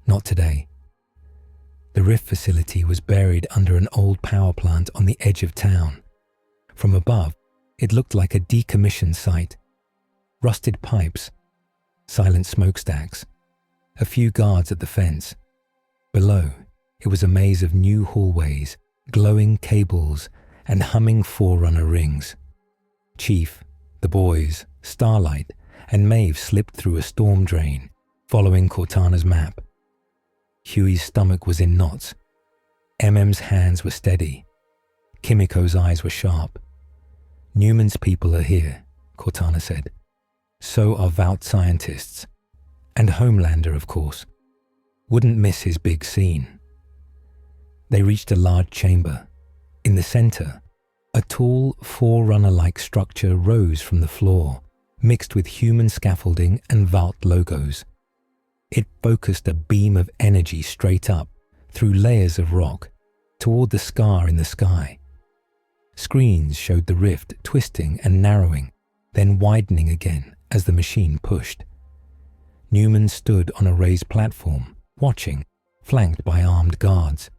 "Not today." The Rift facility was buried under an old power plant on the edge of town. From above, it looked like a decommissioned site. Rusted pipes, silent smokestacks, a few guards at the fence. Below, it was a maze of new hallways, glowing cables, and humming Forerunner rings. Chief, the boys, Starlight, and Maeve slipped through a storm drain, following Cortana's map. Huey's stomach was in knots. MM's hands were steady. Kimiko's eyes were sharp. "Newman's people are here," Cortana said. "So are Vought scientists. And Homelander, of course. Wouldn't miss his big scene." They reached a large chamber. In the center, a tall, Forerunner-like structure rose from the floor, mixed with human scaffolding and Vought logos. It focused a beam of energy straight up, through layers of rock, toward the scar in the sky. Screens showed the rift twisting and narrowing, then widening again as the machine pushed. Newman stood on a raised platform, watching, flanked by armed guards.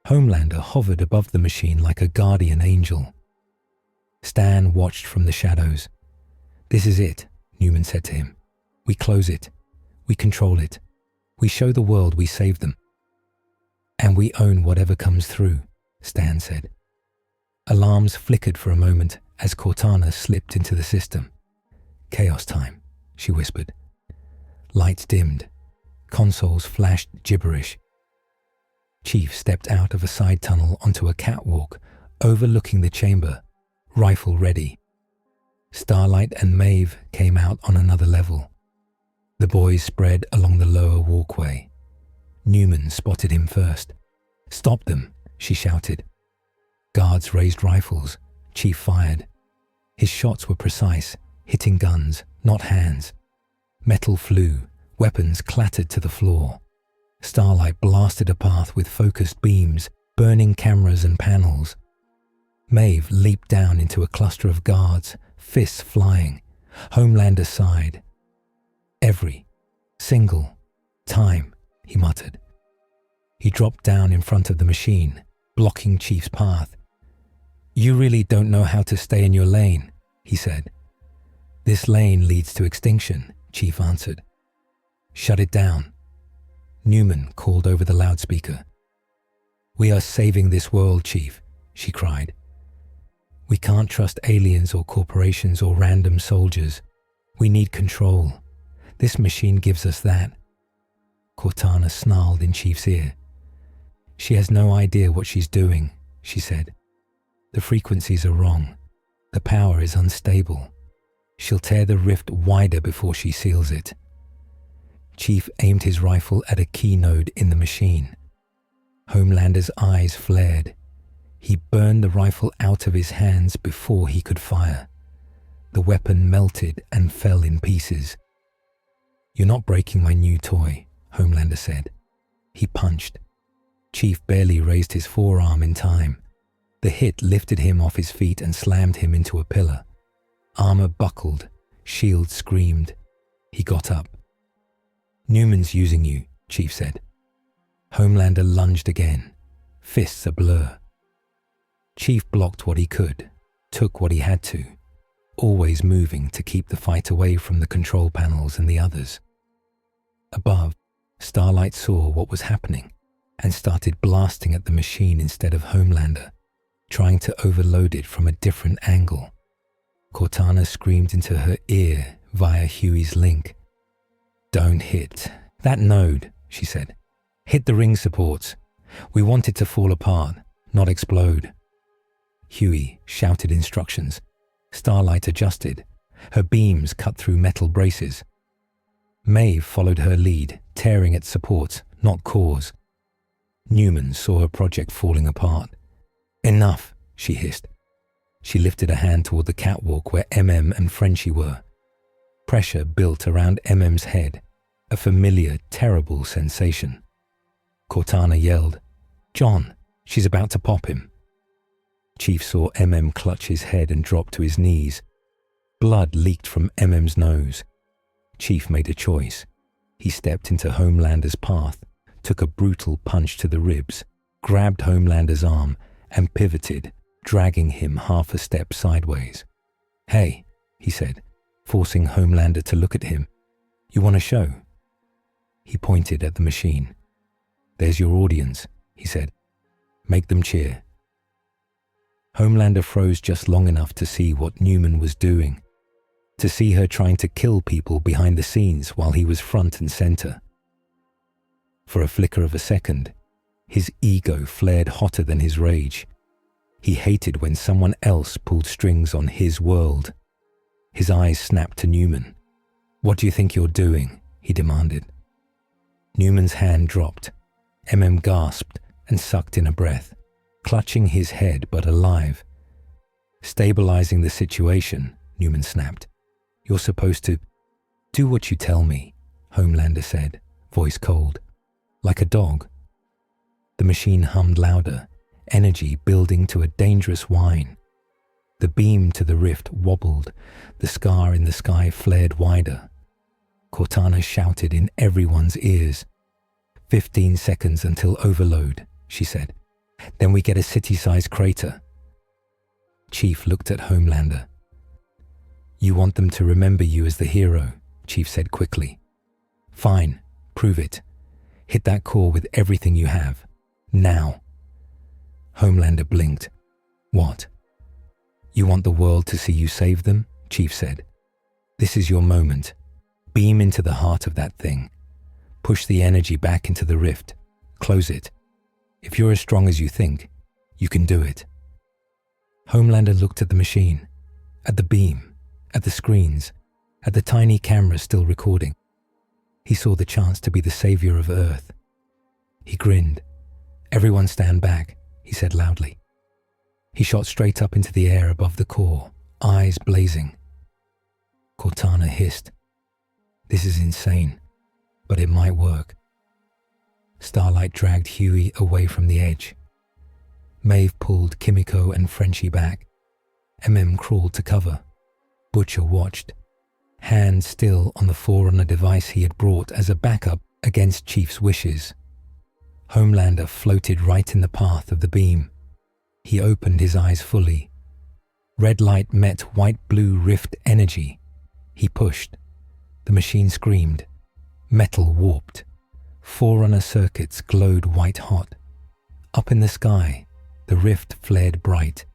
Homelander hovered above the machine like a guardian angel. Stan watched from the shadows. "This is it," Newman said to him. "We close it. We control it. We show the world we saved them." "And we own whatever comes through," Stan said. Alarms flickered for a moment as Cortana slipped into the system. "Chaos time," she whispered. Lights dimmed. Consoles flashed gibberish. Chief stepped out of a side tunnel onto a catwalk, overlooking the chamber, rifle ready. Starlight and Maeve came out on another level. The boys spread along the lower walkway. Newman spotted him first. "Stop them," she shouted. Guards raised rifles. Chief fired. His shots were precise, hitting guns, not hands. Metal flew, weapons clattered to the floor. Starlight blasted a path with focused beams, burning cameras and panels. Maeve leaped down into a cluster of guards, fists flying. Homelander sighed. "Every single time," he muttered. He dropped down in front of the machine, blocking Chief's path. "You really don't know how to stay in your lane," he said. "This lane leads to extinction," Chief answered. "Shut it down." Newman called over the loudspeaker. "We are saving this world, Chief," she cried. We can't trust aliens or corporations or random soldiers. We need control. This machine gives us that. Cortana snarled in Chief's ear. She has no idea what she's doing, she said. The frequencies are wrong. The power is unstable. She'll tear the rift wider before she seals it. Chief aimed his rifle at a key node in the machine. Homelander's eyes flared. He burned the rifle out of his hands before he could fire. The weapon melted and fell in pieces. "You're not breaking my new toy," Homelander said. He punched. Chief barely raised his forearm in time. The hit lifted him off his feet and slammed him into a pillar. Armor buckled. Shield screamed. He got up. "Newman's using you," Chief said. Homelander lunged again, fists a blur. Chief blocked what he could, took what he had to, always moving to keep the fight away from the control panels and the others. Above, Starlight saw what was happening and started blasting at the machine instead of Homelander, trying to overload it from a different angle. Cortana screamed into her ear via Huey's link. "Don't hit that node," she said. "Hit the ring supports. We want it to fall apart, not explode." Huey shouted instructions. Starlight adjusted. Her beams cut through metal braces. Maeve followed her lead, tearing at supports, not cores. Newman saw her project falling apart. "Enough," she hissed. She lifted a hand toward the catwalk where MM and Frenchie were. Pressure built around MM's head, a familiar, terrible sensation. Cortana yelled, "John, she's about to pop him." Chief saw MM clutch his head and drop to his knees. Blood leaked from MM's nose. Chief made a choice. He stepped into Homelander's path, took a brutal punch to the ribs, grabbed Homelander's arm, and pivoted, dragging him half a step sideways. "Hey," he said, forcing Homelander to look at him. "You want a show?" He pointed at the machine. "There's your audience," he said. "Make them cheer." Homelander froze just long enough to see what Newman was doing, to see her trying to kill people behind the scenes while he was front and center. For a flicker of a second, his ego flared hotter than his rage. He hated when someone else pulled strings on his world. His eyes snapped to Newman. "What do you think you're doing?" he demanded. Newman's hand dropped. MM gasped and sucked in a breath, clutching his head but alive. "Stabilizing the situation," Newman snapped. "You're supposed to do what you tell me," Homelander said, voice cold. "Like a dog." The machine hummed louder, energy building to a dangerous whine. The beam to the rift wobbled, the scar in the sky flared wider. Cortana shouted in everyone's ears. 15 seconds until overload," she said. "Then we get a city-sized crater." Chief looked at Homelander. "You want them to remember you as the hero," Chief said quickly. "Fine, prove it. Hit that core with everything you have. Now." Homelander blinked. "What?" "You want the world to see you save them?" Chief said. "This is your moment. Beam into the heart of that thing. Push the energy back into the rift. Close it. If you're as strong as you think, you can do it." Homelander looked at the machine, at the beam, at the screens, at the tiny camera still recording. He saw the chance to be the savior of Earth. He grinned. "Everyone stand back," he said loudly. He shot straight up into the air above the core, eyes blazing. Cortana hissed. "This is insane, but it might work." Starlight dragged Huey away from the edge. Maeve pulled Kimiko and Frenchie back. MM crawled to cover. Butcher watched, hand still on the Forerunner device he had brought as a backup against Chief's wishes. Homelander floated right in the path of the beam. He opened his eyes fully. Red light met white-blue rift energy. He pushed. The machine screamed. Metal warped. Forerunner circuits glowed white-hot. Up in the sky, the rift flared bright.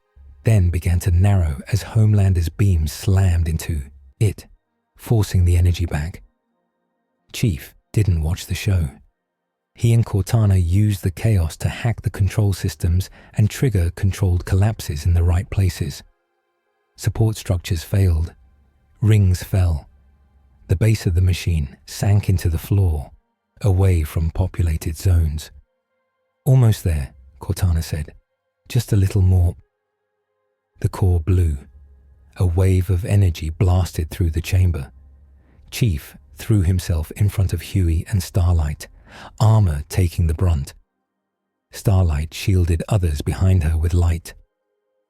then began to narrow as Homelander's beams slammed into it, forcing the energy back. Chief didn't watch the show. He and Cortana used the chaos to hack the control systems and trigger controlled collapses in the right places. Support structures failed. Rings fell. The base of the machine sank into the floor, away from populated zones. "Almost there," Cortana said. "Just a little more." The core blew. A wave of energy blasted through the chamber. Chief threw himself in front of Huey and Starlight, armor taking the brunt. Starlight shielded others behind her with light.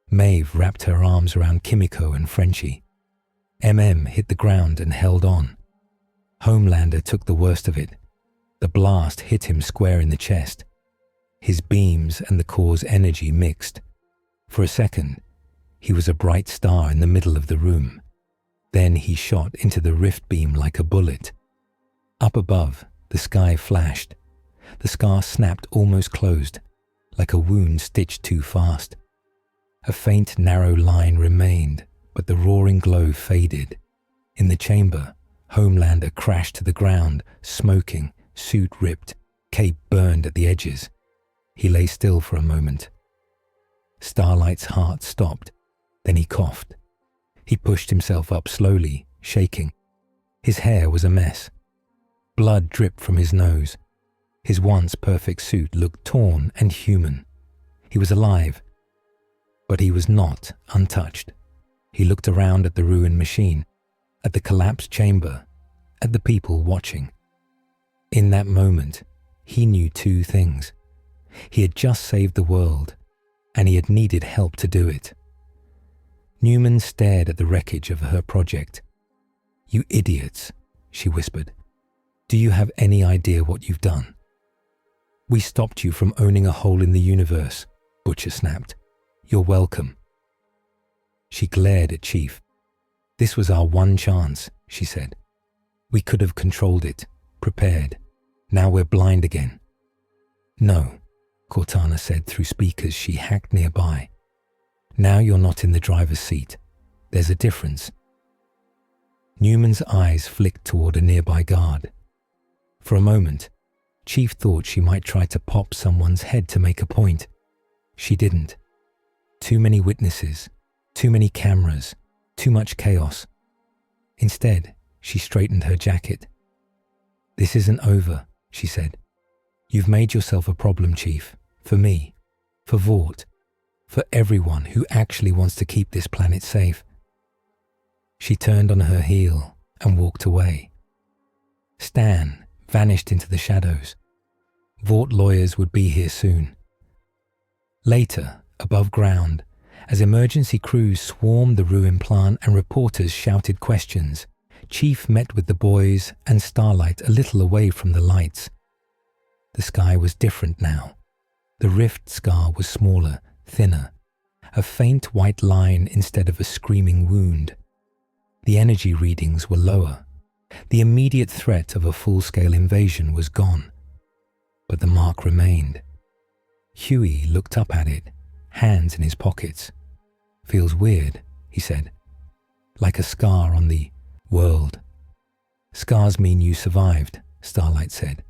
Maeve wrapped her arms around Kimiko and Frenchie. MM hit the ground and held on. Homelander took the worst of it. The blast hit him square in the chest. His beams and the core's energy mixed. For a second, he was a bright star in the middle of the room. Then he shot into the rift beam like a bullet. Up above, the sky flashed. The scar snapped almost closed, like a wound stitched too fast. A faint, narrow line remained, but the roaring glow faded. In the chamber, Homelander crashed to the ground, smoking, suit ripped, cape burned at the edges. He lay still for a moment. Starlight's heart stopped. Then he coughed. He pushed himself up slowly, shaking. His hair was a mess. Blood dripped from his nose. His once perfect suit looked torn and human. He was alive. But he was not untouched. He looked around at the ruined machine, at the collapsed chamber, at the people watching. In that moment, he knew two things. He had just saved the world, and he had needed help to do it. Newman stared at the wreckage of her project. "You idiots," she whispered. "Do you have any idea what you've done?" "We stopped you from owning a hole in the universe," Butcher snapped. "You're welcome." She glared at Chief. "This was our one chance," she said. "We could have controlled it, prepared. Now we're blind again." "No," Cortana said through speakers she hacked nearby. "Now you're not in the driver's seat. There's a difference." Newman's eyes flicked toward a nearby guard. For a moment, Chief thought she might try to pop someone's head to make a point. She didn't. Too many witnesses, too many cameras, too much chaos. Instead, she straightened her jacket. "This isn't over," she said. "You've made yourself a problem, Chief. For me, for Vought, for everyone who actually wants to keep this planet safe." She turned on her heel and walked away. Stan vanished into the shadows. Vought lawyers would be here soon. Later, above ground, as emergency crews swarmed the ruined plant and reporters shouted questions, Chief met with the boys and Starlight a little away from the lights. The sky was different now. The rift scar was smaller, thinner, a faint white line instead of a screaming wound. The energy readings were lower. The immediate threat of a full-scale invasion was gone. But the mark remained. Huey looked up at it, hands in his pockets. "Feels weird," he said. "Like a scar on the world." "Scars mean you survived," Starlight said.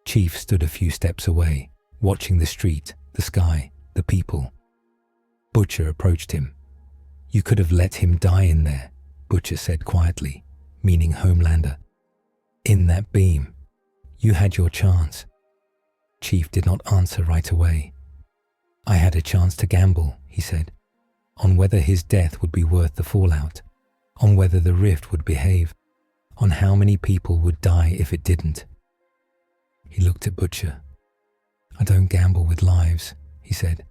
Chief stood a few steps away, watching the street, the sky, the people. Butcher approached him. "You could have let him die in there," Butcher said quietly, meaning Homelander. "In that beam. You had your chance." Chief did not answer right away. "I had a chance to gamble," he said, "on whether his death would be worth the fallout, on whether the rift would behave, on how many people would die if it didn't." He looked at Butcher. "I don't gamble with lives," he said.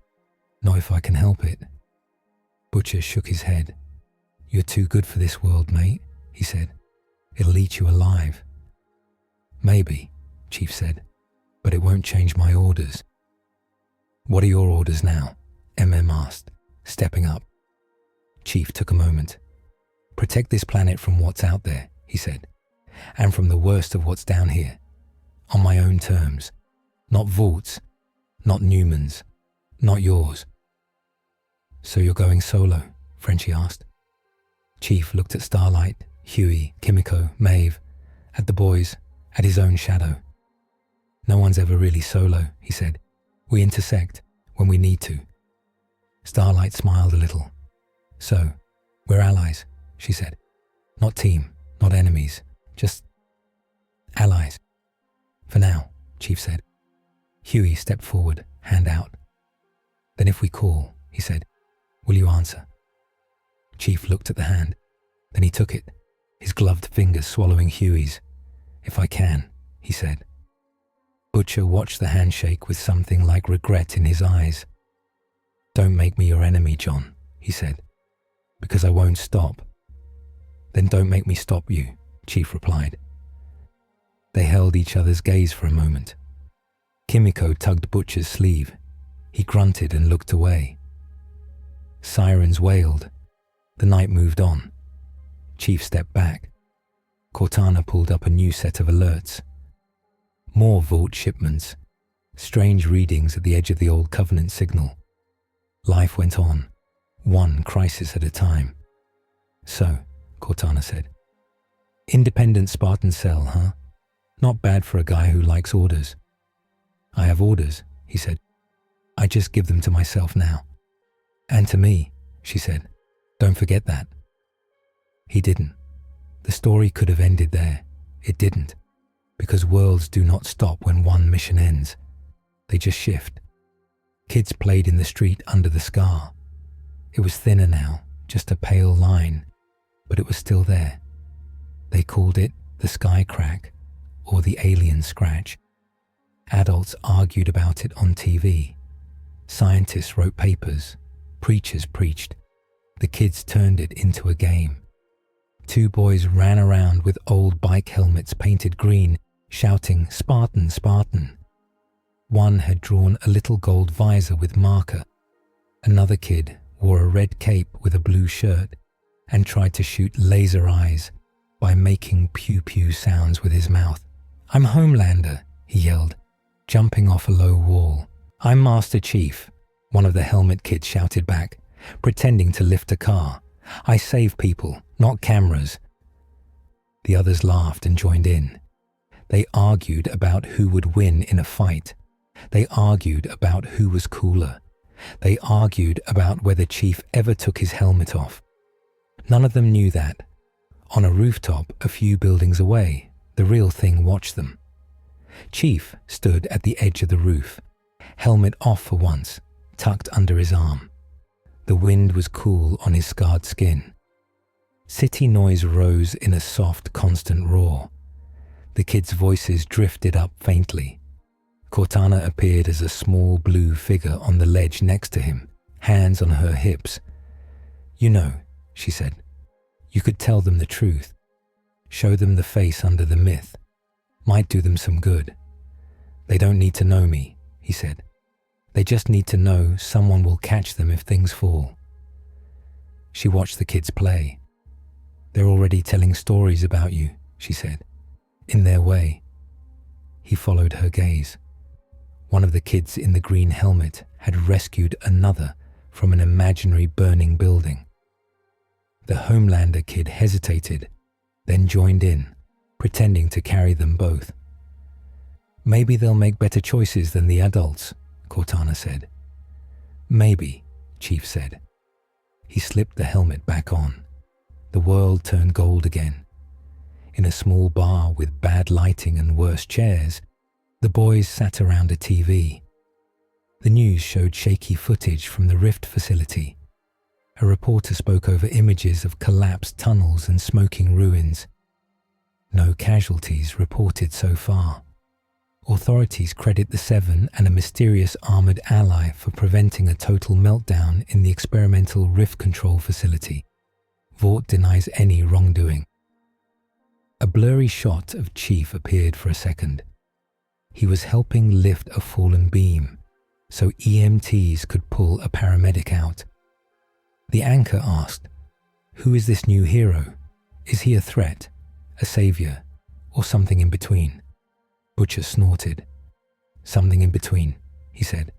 "Not if I can help it." Butcher shook his head. "You're too good for this world, mate," he said. "It'll eat you alive." "Maybe," Chief said, "but it won't change my orders." "What are your orders now?" MM asked, stepping up. Chief took a moment. "Protect this planet from what's out there," he said, "and from the worst of what's down here. On my own terms. Not Vaught's, not Newman's, not yours." So you're going solo? Frenchie asked. Chief looked at Starlight, Huey, Kimiko, Maeve, at the boys, at his own shadow. No one's ever really solo, he said. We intersect when we need to. Starlight smiled a little. So, we're allies, she said. Not team, not enemies, just allies. For now, Chief said. Huey stepped forward, hand out. Then if we call, he said, will you answer? Chief looked at the hand. Then he took it, his gloved fingers swallowing Huey's. If I can, he said. Butcher watched the handshake with something like regret in his eyes. Don't make me your enemy, John, he said, because I won't stop. Then don't make me stop you, Chief replied. They held each other's gaze for a moment. Kimiko tugged Butcher's sleeve. He grunted and looked away. Sirens wailed. The night moved on. Chief stepped back. Cortana pulled up a new set of alerts. More vault shipments. Strange readings at the edge of the old Covenant signal. Life went on, one crisis at a time. So, Cortana said. Independent Spartan cell, huh? Not bad for a guy who likes orders. I have orders, he said. I just give them to myself now. And to me, she said. Don't forget that. He didn't. The story could have ended there. It didn't. Because worlds do not stop when one mission ends. They just shift. Kids played in the street under the scar. It was thinner now, just a pale line, but it was still there. They called it the sky crack or the alien scratch. Adults argued about it on TV. Scientists wrote papers. Preachers preached. The kids turned it into a game. Two boys ran around with old bike helmets painted green, shouting, "Spartan, Spartan." One had drawn a little gold visor with marker. Another kid wore a red cape with a blue shirt and tried to shoot laser eyes by making pew-pew sounds with his mouth. "I'm Homelander," he yelled, jumping off a low wall. "I'm Master Chief," one of the helmet kids shouted back, pretending to lift a car. "I save people, not cameras." The others laughed and joined in. They argued about who would win in a fight. They argued about who was cooler. They argued about whether Chief ever took his helmet off. None of them knew that. On a rooftop a few buildings away, the real thing watched them. Chief stood at the edge of the roof, helmet off for once, tucked under his arm. The wind was cool on his scarred skin. City noise rose in a soft, constant roar. The kids' voices drifted up faintly. Cortana appeared as a small blue figure on the ledge next to him, hands on her hips. "You know," she said, "you could tell them the truth. Show them the face under the myth. Might do them some good. They don't need to know me," he said. "They just need to know someone will catch them if things fall." She watched the kids play. "They're already telling stories about you," she said, "in their way." He followed her gaze. One of the kids in the green helmet had rescued another from an imaginary burning building. The Homelander kid hesitated, then joined in, pretending to carry them both. "Maybe they'll make better choices than the adults," Cortana said. "Maybe," Chief said. He slipped the helmet back on. The world turned gold again. In a small bar with bad lighting and worse chairs, the boys sat around a TV. The news showed shaky footage from the Rift facility. A reporter spoke over images of collapsed tunnels and smoking ruins. No casualties reported so far. Authorities credit the Seven and a mysterious armored ally for preventing a total meltdown in the experimental Rift control facility. Vought denies any wrongdoing. A blurry shot of Chief appeared for a second. He was helping lift a fallen beam, so EMTs could pull a paramedic out. The anchor asked, "Who is this new hero? Is he a threat, a savior, or something in between?" Butcher snorted. "Something in between," he said.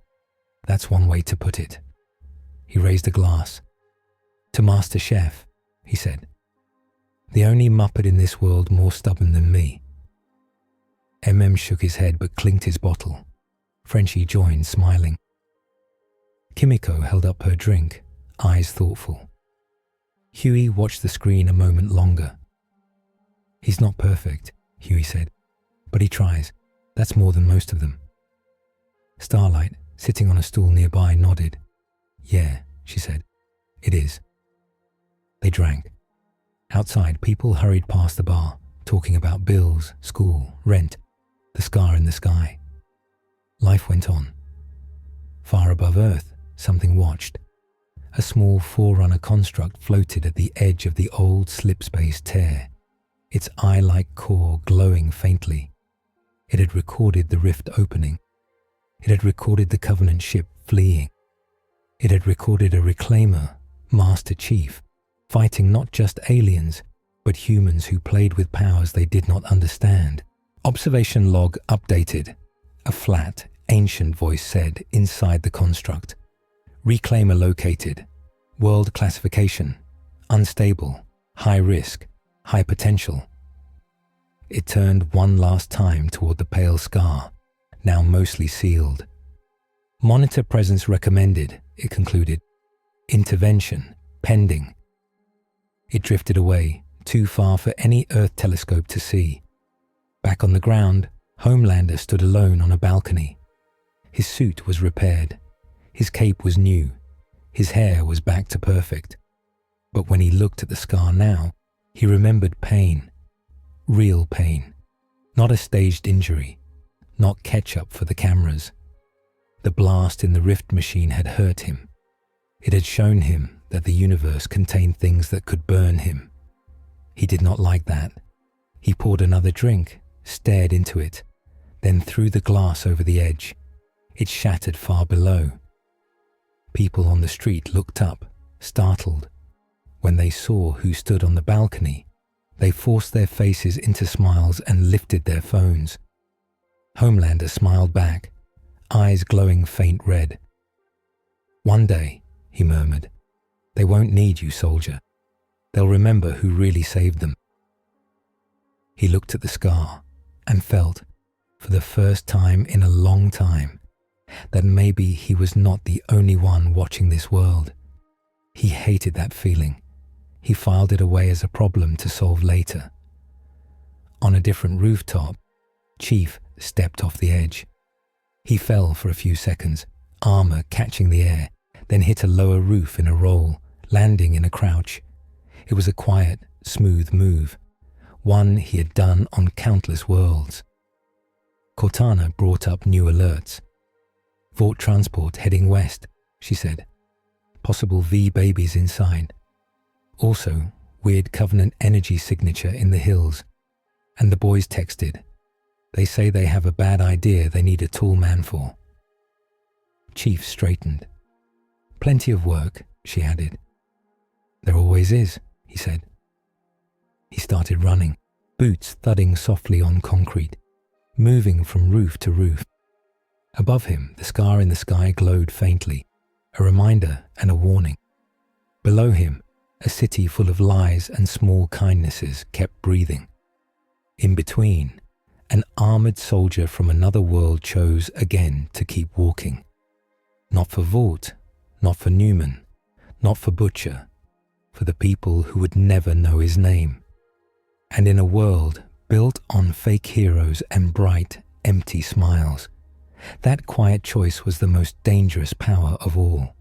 "That's one way to put it." He raised a glass. "To Master Chef," he said. "The only Muppet in this world more stubborn than me." MM shook his head but clinked his bottle. Frenchie joined, smiling. Kimiko held up her drink, eyes thoughtful. Huey watched the screen a moment longer. "He's not perfect," Huey said, "but he tries. That's more than most of them." Starlight, sitting on a stool nearby, nodded. "Yeah," she said, "it is." They drank. Outside, people hurried past the bar, talking about bills, school, rent, the scar in the sky. Life went on. Far above Earth, something watched. A small Forerunner construct floated at the edge of the old slip-space tear, its eye-like core glowing faintly. It had recorded the rift opening. It had recorded the Covenant ship fleeing. It had recorded a reclaimer, Master Chief, fighting not just aliens, but humans who played with powers they did not understand. Observation log updated. A flat, ancient voice said inside the construct. Reclaimer located. World classification. Unstable. High risk. High potential. It turned one last time toward the pale scar, now mostly sealed. Monitor presence recommended, it concluded. Intervention pending. It drifted away, too far for any Earth telescope to see. Back on the ground, Homelander stood alone on a balcony. His suit was repaired. His cape was new. His hair was back to perfect. But when he looked at the scar now, he remembered pain. Real pain. Not a staged injury. Not ketchup for the cameras. The blast in the rift machine had hurt him. It had shown him that the universe contained things that could burn him. He did not like that. He poured another drink, stared into it, then threw the glass over the edge. It shattered far below. People on the street looked up, startled. When they saw who stood on the balcony, they forced their faces into smiles and lifted their phones. Homelander smiled back, eyes glowing faint red. "One day," he murmured, "they won't need you, soldier. They'll remember who really saved them." He looked at the scar and felt, for the first time in a long time, that maybe he was not the only one watching this world. He hated that feeling. He filed it away as a problem to solve later. On a different rooftop, Chief stepped off the edge. He fell for a few seconds, armor catching the air, then hit a lower roof in a roll, landing in a crouch. It was a quiet, smooth move, one he had done on countless worlds. Cortana brought up new alerts. "Vought transport heading west," she said. "Possible V babies inside. Also, weird Covenant energy signature in the hills." And the boys texted. "They say they have a bad idea they need a tall man for." Chief straightened. "Plenty of work," she added. "There always is," he said. He started running, boots thudding softly on concrete, moving from roof to roof. Above him, the scar in the sky glowed faintly, a reminder and a warning. Below him, a city full of lies and small kindnesses kept breathing. In between, an armored soldier from another world chose again to keep walking. Not for Vought, not for Newman, not for Butcher, for the people who would never know his name. And in a world built on fake heroes and bright, empty smiles, that quiet choice was the most dangerous power of all.